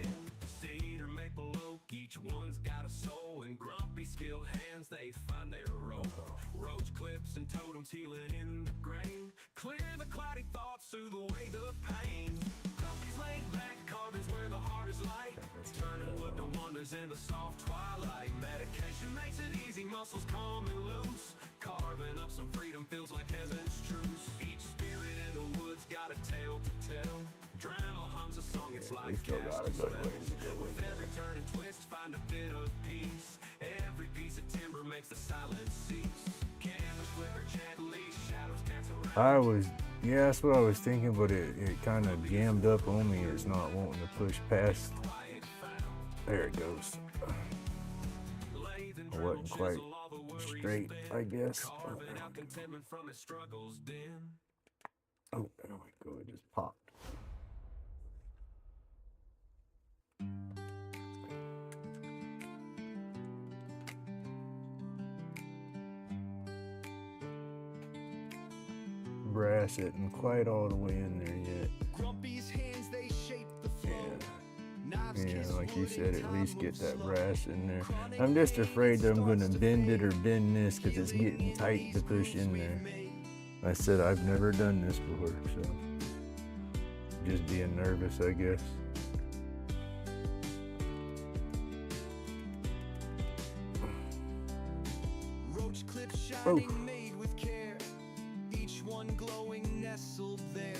Cedar, maple, oak, each one's got a soul. And Grumpy skilled hands, they find their role. Roach clips and totems healing in the grain. Clear the cloudy thoughts, soothe away the pain. Grumpy's LaidBak, carving's where the heart is light. Turning wood to wonders in the soft twilight. Medication makes it easy, muscles calm and loose. Carving up some freedom feels like heaven's truce. Each spirit in the woods got a tale to tell. Dremel hums a song, it's We like still got a castle good ways to spells. go With every turn and twist, find a bit of peace. Every piece of timber makes the silence cease. Candles flicker gently, shadows dance around. Yeah, that's what I was thinking, but it kind of jammed up on me. It's not wanting to push past. There it goes. I wasn't quite straight, I guess. Carving out contentment from its struggles dim. Oh, there we go. It just popped. Brass isn't quite all the way in there yet. Grumpy's hands, they shape the flow. Yeah, like you said, at least get that brass in there. I'm just afraid that I'm going to bend it or bend this because it's getting tight to push in there. I said I've never done this before, so just being nervous, I guess. Roach clips shining, made with care. Each one glowing, nestled there.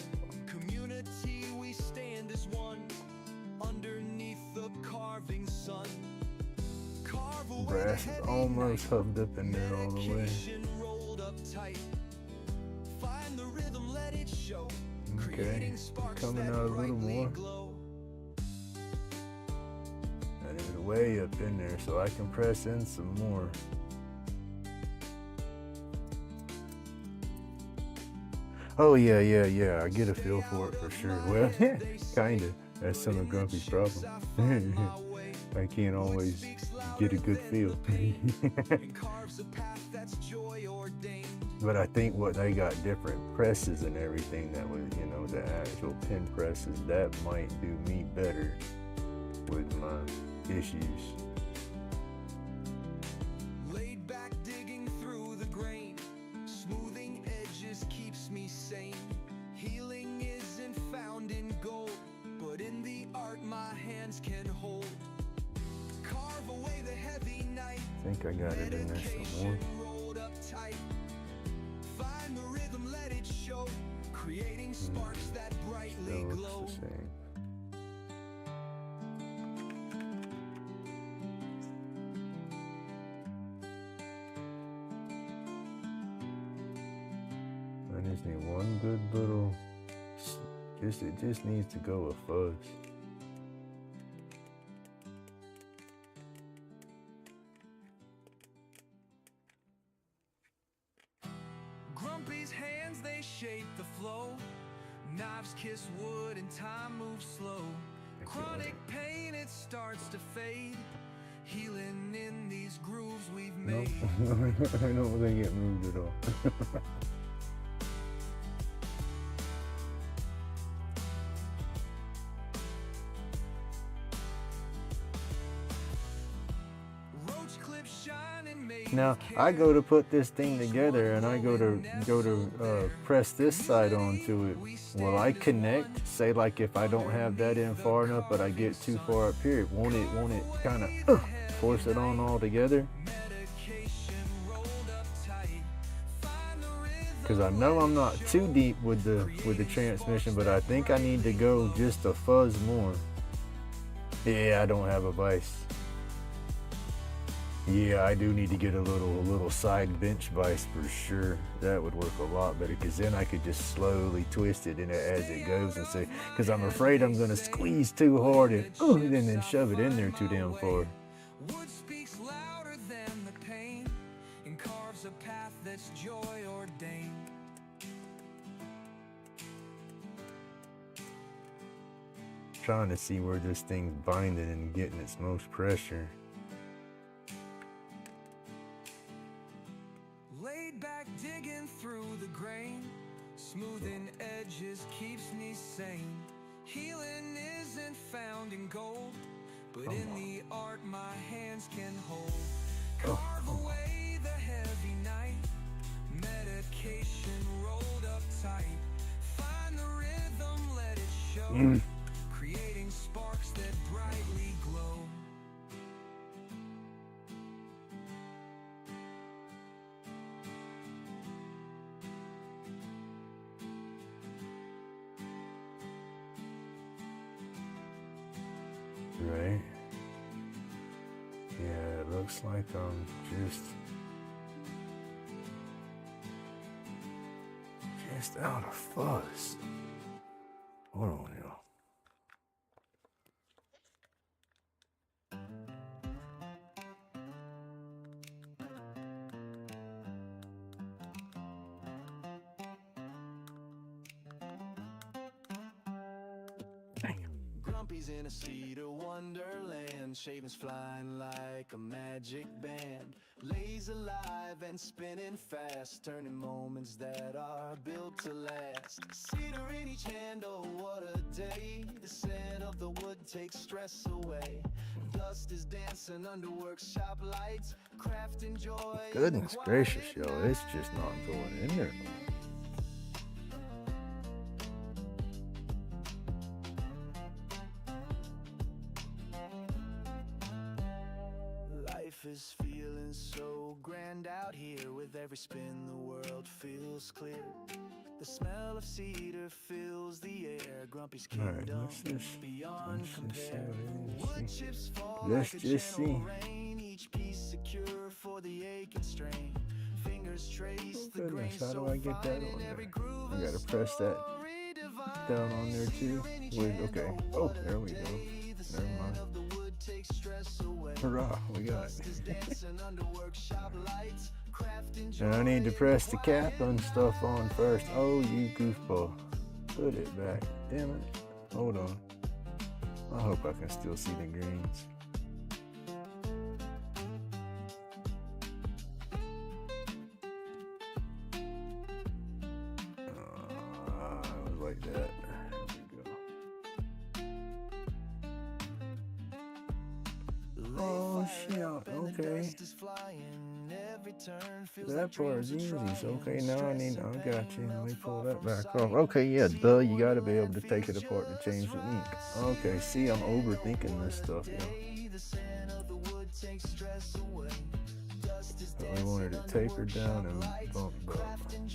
Community, we stand as one. Underneath the carving sun. Carve away Brass is almost hubbed up in there all the way. rolled up tight. Find the rhythm, let it show. Okay, coming out a little more. And it's way up in there, so I can press in some more. Oh yeah, I get a feel for it for sure. Well, kinda. That's some of Grumpy's problem. I can't always get a good feel. But I think what they got different presses and everything that was, you know, the actual pin presses, that might do me better with my issues. Laid back, digging through the grain. Smoothing edges keeps me sane. Healing isn't found in gold, but in the art my hands can hold. Carve away the heavy night. I think I got it in there some more. Rolled up tight. Find the rhythm, let it show. Creating sparks that brightly That glow. looks the same. I just need one good little, it just needs to go a fuzz. Grumpy's hands, they shape the flow. Knives kiss wood and time moves slow. Chronic pain, it starts to fade. Healing in these grooves we've Nope, made. I don't think it moved at all. Roach clips shining, made Now with I care. go to put this thing together and I go to press this side onto it. Will I connect? Say like if I don't have that in far enough, but I get too far up here, won't it kind of force it on all together? Because I know I'm not too deep with the transmission, but I think I need to go just a fuzz more. Yeah, I don't have a vise. Yeah, I do need to get a little side bench vise for sure. That would work a lot better, because then I could just slowly twist it in it as it goes and say, because I'm afraid I'm gonna squeeze too hard and then shove it in there too damn far. Wood speaks louder than the pain and carves a path that's joy ordained. Trying to see where this thing's binding and getting its most pressure. Laid back, digging through the grain. Smoothing edges keeps me sane. Healing isn't found in gold, but in the art my hands can hold. Carve away the heavy night. Medication rolled up tight. Find the rhythm, let it show. Creating sparks that brightly glow. Right? Yeah, it looks like I'm just out of fuzz. Hold on, y'all. Grumpy's in a cedar wonderland, shavings flying like a magic band. Lay's alive and spinning fast, turning moments that are built to last. Cedar in each hand, oh what a day. The scent of the wood takes stress away. Dust is dancing under workshop lights, crafting joy. Goodness gracious, yo, it's just not going in there. Life is feeling so grand out here. With every spin the world feels clear. The smell of cedar fills the air. Grumpy's kingdom beyond compare. Wood chips fall like a gentle rain. Each piece secure for the ache and strain. Fingers trace the grain so fine in every groove. I gotta press that down on there too. Wait, okay. Oh, there we go. Never mind. Hurrah, we got it. And I need to press the cap and stuff on first. Oh, you goofball. Put it back. Damn it. Hold on. I hope I can still see the greens. It was like that. Oh shit, okay. That part is easy. So okay, now I got you. Let me pull that back off. Okay, yeah, duh, you gotta be able to take it apart to change the ink. Okay, see, I'm overthinking this stuff, yeah. I wanted it tapered down and bumped up. Okay,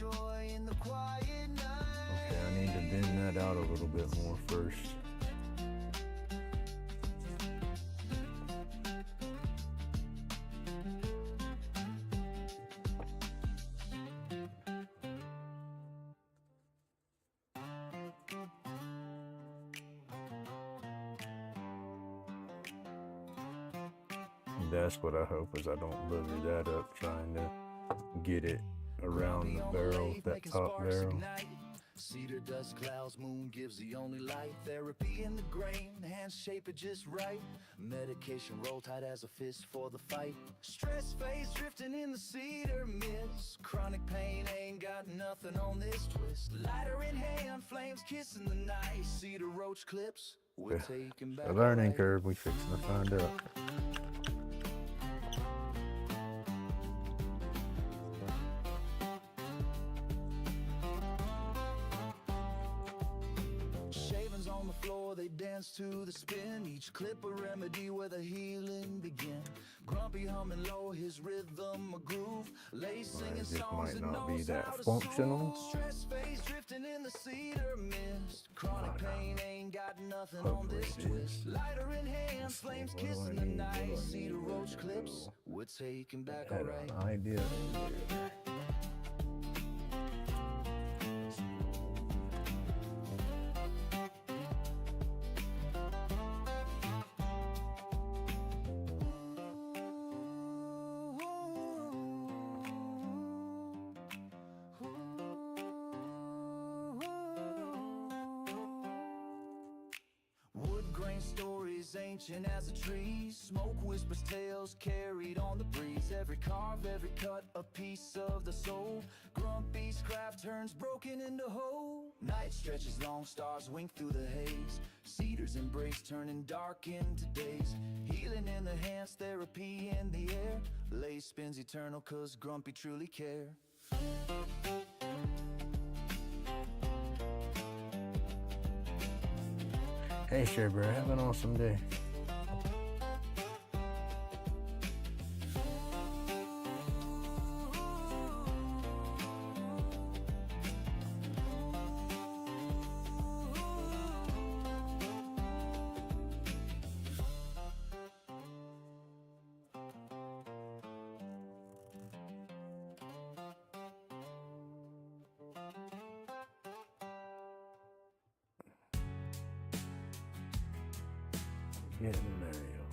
I need to bend that out a little bit more first. That's what I hope is I don't booger that up trying to get it around the barrel, that top barrel. Cedar dust clouds, moon gives the only light. Therapy in the grain, hands shape it just right. Medication roll tight as a fist for the fight. Stress face drifting in the cedar mist. Chronic pain ain't got nothing on this twist. Lighter in hand, flames kissing the night. Cedar roach clips, we're taking back a learning curve we fixing to find out. To the spin, each clip a remedy where the healing begin. Grumpy humming low, his rhythm a groove. Lay singing songs might not be that functional. Stress face drifting in the cedar mist. Chronic pain ain't got nothing on this twist. Lighter in hands, flames kissing the night. Cedar roach clips, we're taking back alright. Idea. Ancient as a tree, smoke whispers tales carried on the breeze. Every carve, every cut, a piece of the soul. Grumpy's craft turns broken into whole. Night stretches long, stars wink through the haze. Cedars embrace, turning dark into days. Healing in the hands, therapy in the air. Lay spins eternal, cause Grumpy truly care. Hey, Sherber, have an awesome day. Getting there, yo.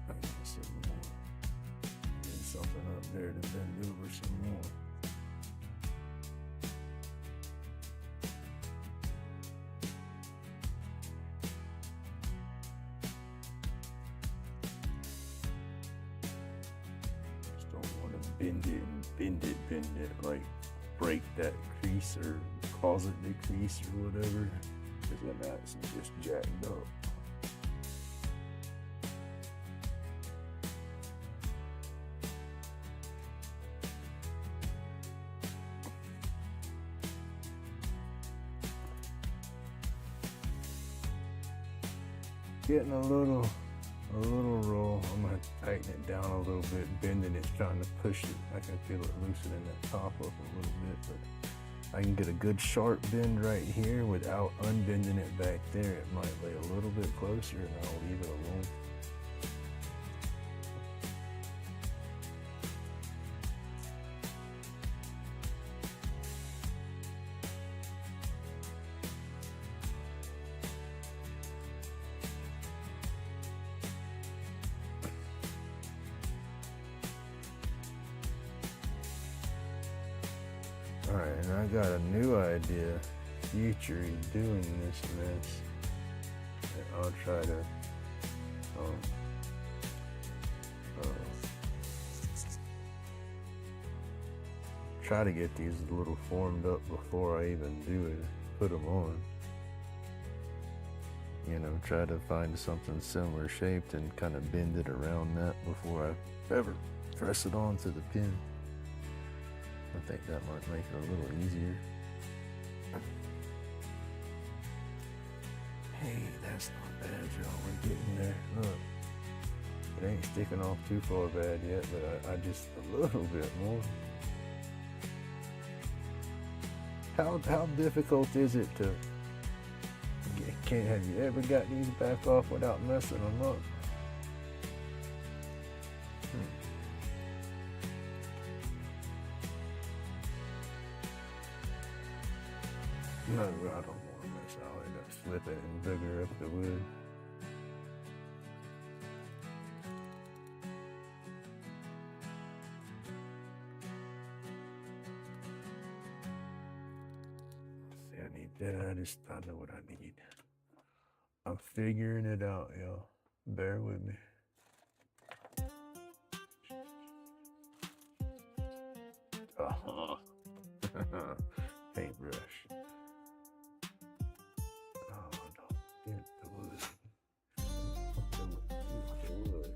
I need some more. There's something up there to bend over some more. Just don't want to bend it and bend it, like break that crease or cause it to crease or whatever, because then that's just jacked up. Getting a little roll. I'm gonna tighten it down a little bit, bending it, trying to push it. I can feel it loosening that top up a little bit, but I can get a good sharp bend right here without unbending it back there. It might lay a little bit closer and I'll leave it alone. Alright, and I got a new idea, future doing this mess. And I'll try to try to get these a little formed up before I even do it, put them on. You know, try to find something similar shaped and kind of bend it around that before I ever press it onto the pin. I think that might make it a little easier. Hey, that's not bad, y'all. We're getting there. Look, it ain't sticking off too far bad yet, but I just a little bit more. How difficult is it to can't have you ever got these back off without messing them up? No, I don't want to mess out. I gotta flip it and bigger up the wood. See, I need that. I know what I need. I'm figuring it out, y'all. Bear with me. Paintbrush. Oh, don't get the wood. The wood.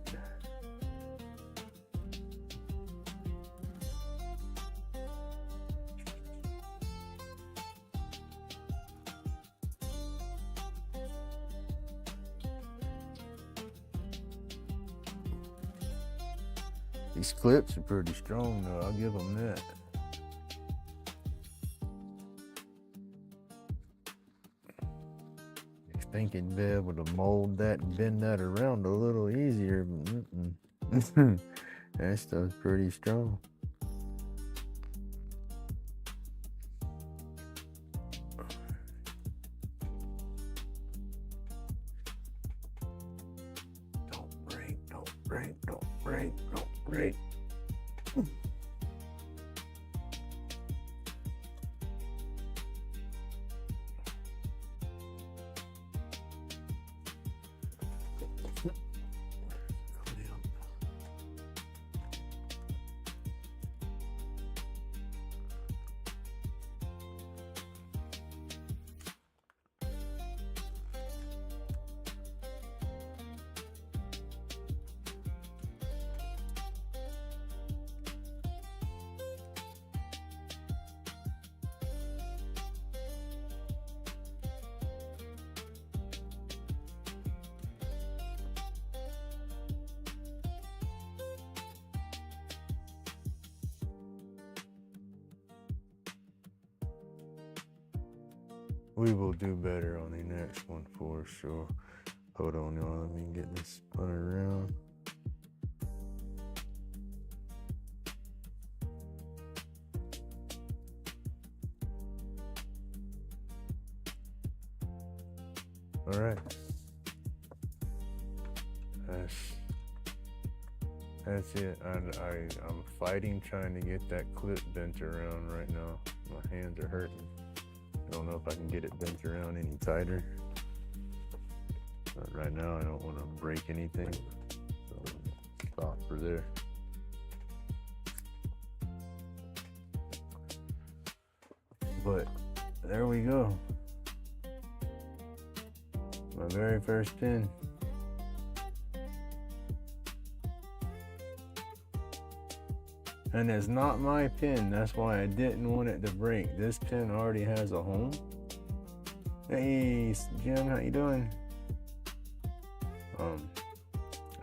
These clips are pretty strong though, I'll give them that. Thinking be able to mold that and bend that around a little easier, but that stuff's pretty strong. Don't break, don't break, don't break, don't break. We will do better on the next one for sure. Hold on, y'all. Let me get this spun around. All right. That's it. I'm fighting trying to get that clip bent around right now. My hands are hurting. I don't know if I can get it bent around any tighter. But right now I don't want to break anything. So stop for there. But there we go. My very first pin. And it's not my pin, that's why I didn't want it to break. This pin already has a home. Hey Jim, how you doing?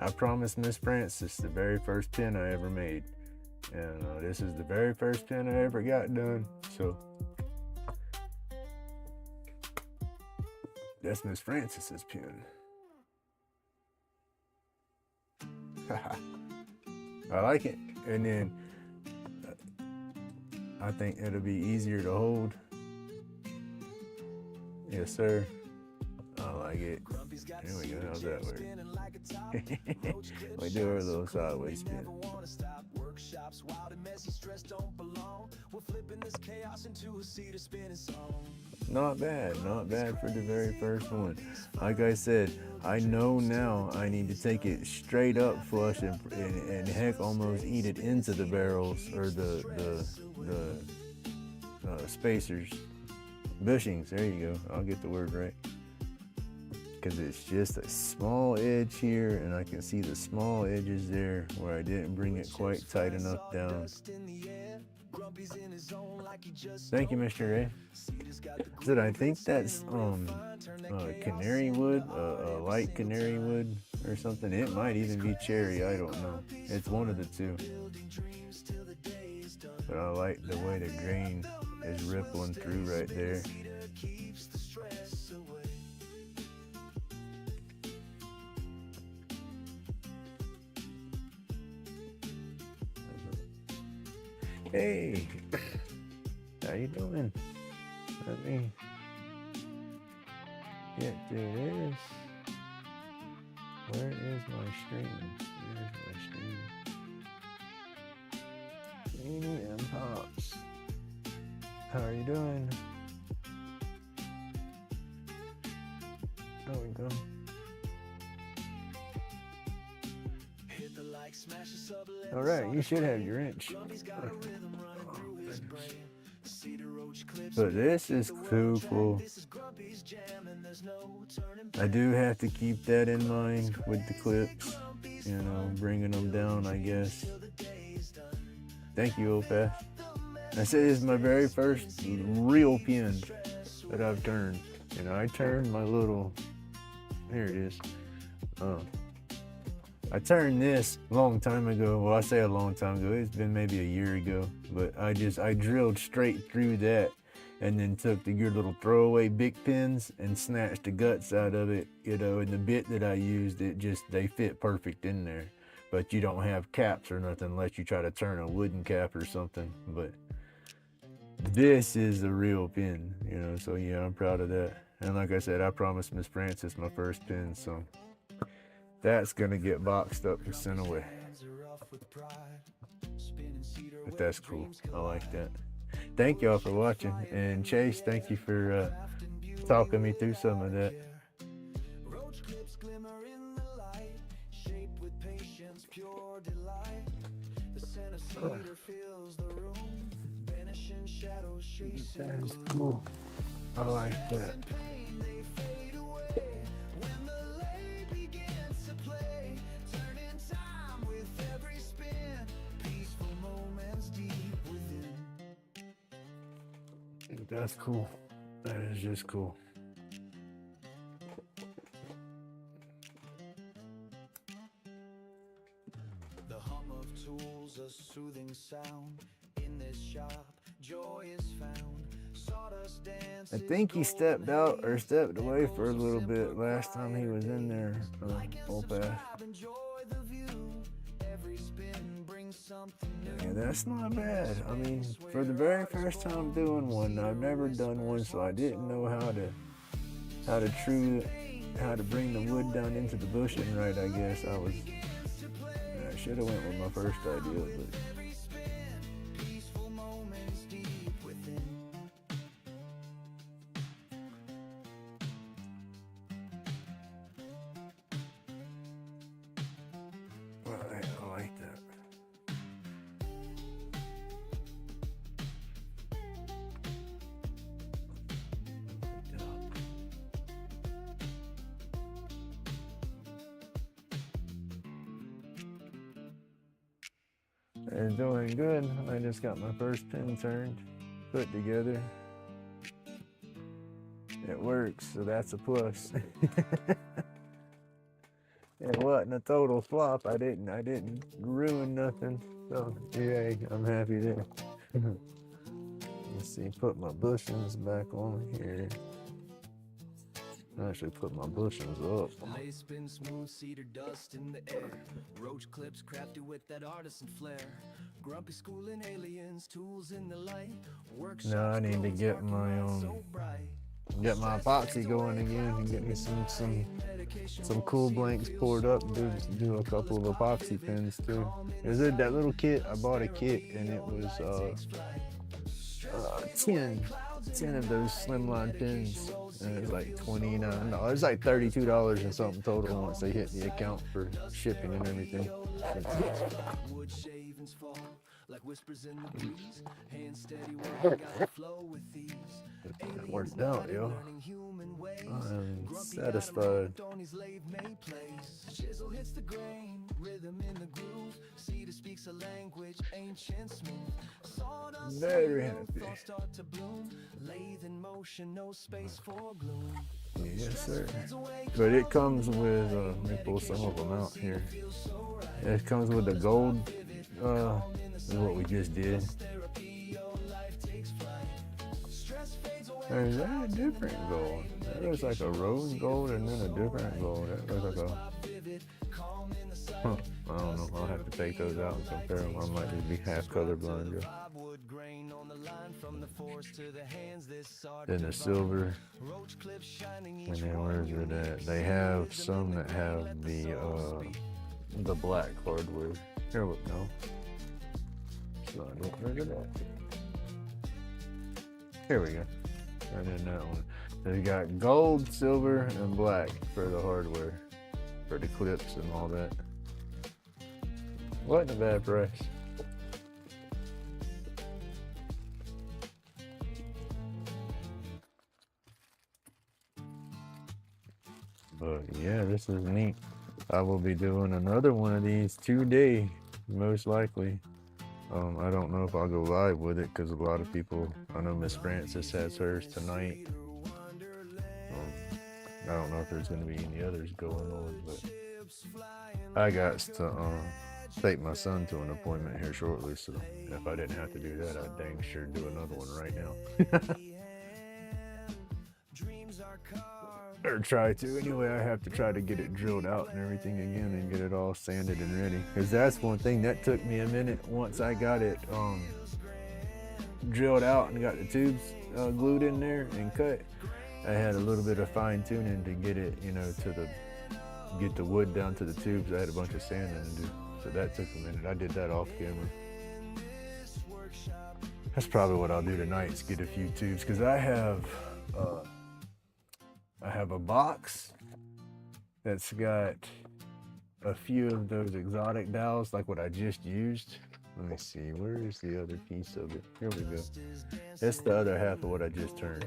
I promised Miss Francis the very first pin I ever made. And this is the very first pin I ever got done. So that's Miss Francis's pin. I like it. And then I think it'll be easier to hold. Yes, sir. I like it. Here we go. How's that work? We do our little sideways spin. Not bad for the very first one. Like I said, I know now I need to take it straight up flush and heck almost eat it into the barrels or the spacers. Bushings, there you go. I'll get the word right. Because it's just a small edge here and I can see the small edges there where I didn't bring it quite tight enough down. Thank you, Mr. Ray. Said I think that's canary wood, light canary wood or something. It might even be cherry, I don't know. It's one of the two. But I like the way the grain is rippling through right there. Hey, how you doing? Let me get through this. Where is my stream? Where's my stream? Beanie and Pops. How are you doing? There we go. All right, you should have your wrench. But this is cool. I do have to keep that in mind with the clips, you know, bringing them down, I guess. Thank you, Opeth. I said this is my very first real pin that I've turned. You know, I turned my little, here it is. I turned this a long time ago. Well, I say a long time ago. It's been maybe a year ago. But I drilled straight through that and then took the good little throwaway big pins and snatched the guts out of it. You know, and the bit that I used, they fit perfect in there. But you don't have caps or nothing unless you try to turn a wooden cap or something. But this is a real pin, you know, so yeah, I'm proud of that. And like I said, I promised Miss Francis my first pin, so that's gonna get boxed up and sent away. But that's cool. I like that. Thank y'all for watching. And Chase, thank you for talking me through some of that. That's cool. I like that. That's cool. That is just cool. The hum of tools, a soothing sound. In this shop, joy is found. Sawdust dance. I think he stepped out or stepped away for a little bit last time he was in there. Yeah, that's not bad. I mean, for the very first time doing one, I've never done one, so I didn't know how to how to bring the wood down into the bushing right, I guess. I should have went with my first idea, but I like that. It's doing good. I just got my first pin turned, put together. It works, so that's a plus. It wasn't a total flop. I didn't ruin nothing. So yay, I'm happy there. Let's see, put my bushings back on here. Actually put my bushings up. Lathe spin smooth cedar dust in the air. Roach clips crafted with that artisan flair. Grumpy schooling aliens, tools in the light. Now I need to get my epoxy going again and get me some cool blanks poured up. Do a couple of epoxy pins too. Is it that little kit? I bought a kit and it was 10 of those slimline pins, and it was like $29. It was like $32 and something total once they hit the account for shipping and everything. Wood shavings fall like whispers in the breeze. Hand steady work, got flow with ease. It worked out, yo. I'm satisfied. Chisel hits the grain, rhythm in the groove. Cedar speaks a language, ancient smooth. Very happy. Start to bloom. Lathe in motion, no space for gloom. Yes, sir. But it comes with, let me pull some of them out here. It comes with the gold, is what we just did. Or is that a different gold? That looks like a rose gold and then a different gold. That looks like a, I don't know. I'll have to take those out and compare them. I might just be half colorblind. Yeah. Then the silver. And then where's it at? They have some that have the black hardware. Here we go. So I don't look at that. Here we go. And then that one. They got gold, silver, and black for the hardware, for the clips and all that. Wasn't a bad price. But yeah, this is neat. I will be doing another one of these today, most likely. I don't know if I'll go live with it because a lot of people, I know Miss Francis has hers tonight. I don't know if there's going to be any others going on, but I got to take my son to an appointment here shortly, so if I didn't have to do that, I'd dang sure do another one right now. Or try to. Anyway, I have to try to get it drilled out and everything again and get it all sanded and ready. Because that's one thing that took me a minute once I got it drilled out and got the tubes glued in there and cut. I had a little bit of fine tuning to get it, you know, get the wood down to the tubes. I had a bunch of sanding to do. So that took a minute. I did that off camera. That's probably what I'll do tonight is get a few tubes because I have a box that's got a few of those exotic dowels like what I just used. Let me see, where is the other piece of it? Here we go. That's the other half of what I just turned.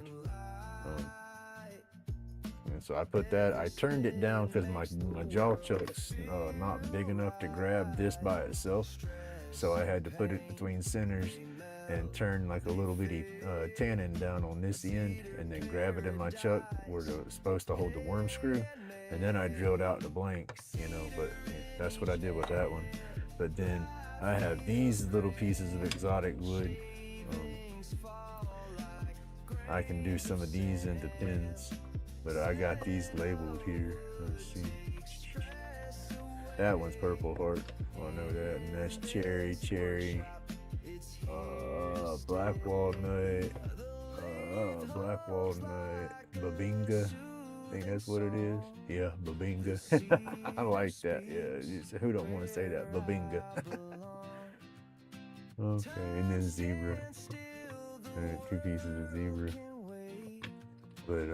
And so I put that, I turned it down because my jaw chuck's not big enough to grab this by itself. So I had to put it between centers and turn like a little bitty tannin down on this end and then grab it in my chuck where it's supposed to hold the worm screw. And then I drilled out the blank, you know, but that's what I did with that one. But then I have these little pieces of exotic wood. I can do some of these into pins, but I got these labeled here. Let's see. That one's Purple Heart. I know that. And that's Cherry, Black Walnut, Babinga, think that's what it is. Yeah, babinga. I like that. Yeah, who don't want to say that? Babinga. Okay, and then zebra. Two pieces of zebra. But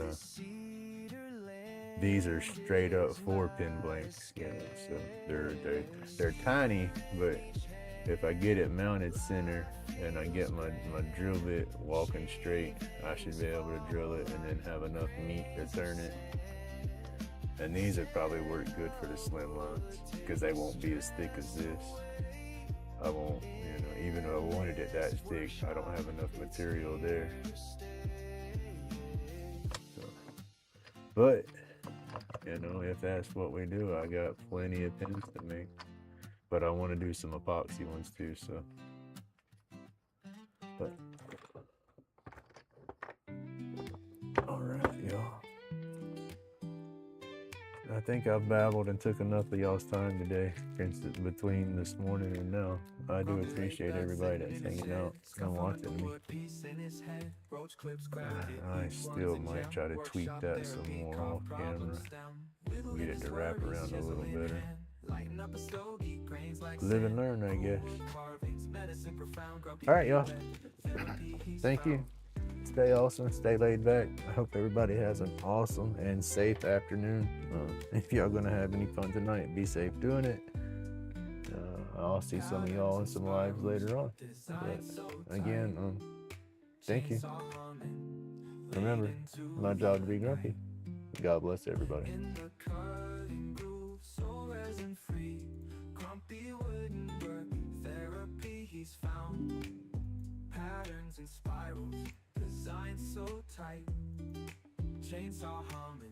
these are straight up 4-pin blanks, you know, so they're tiny, but if I get it mounted center and I get my drill bit walking straight, I should be able to drill it and then have enough meat to turn it. And these would probably work good for the slim lines because they won't be as thick as this. I won't, you know, even though I wanted it that thick, I don't have enough material there. So, but, you know, if that's what we do, I got plenty of pins to make. But I want to do some epoxy ones too, so. But, all right, y'all. I think I've babbled and took enough of y'all's time today between this morning and now. I do appreciate everybody that's hanging out and watching me. I still might try to tweak that some more off camera. Get it to wrap around a little better. Live and learn, I guess. All right, y'all. Thank you. Stay awesome, stay laid back. I hope everybody has an awesome and safe afternoon. If y'all gonna have any fun tonight, be safe doing it. I'll see some of y'all in some lives later on. But again, thank you. Remember, my job to be grumpy. God bless everybody. Patterns and spirals, designed so tight. Chainsaw humming.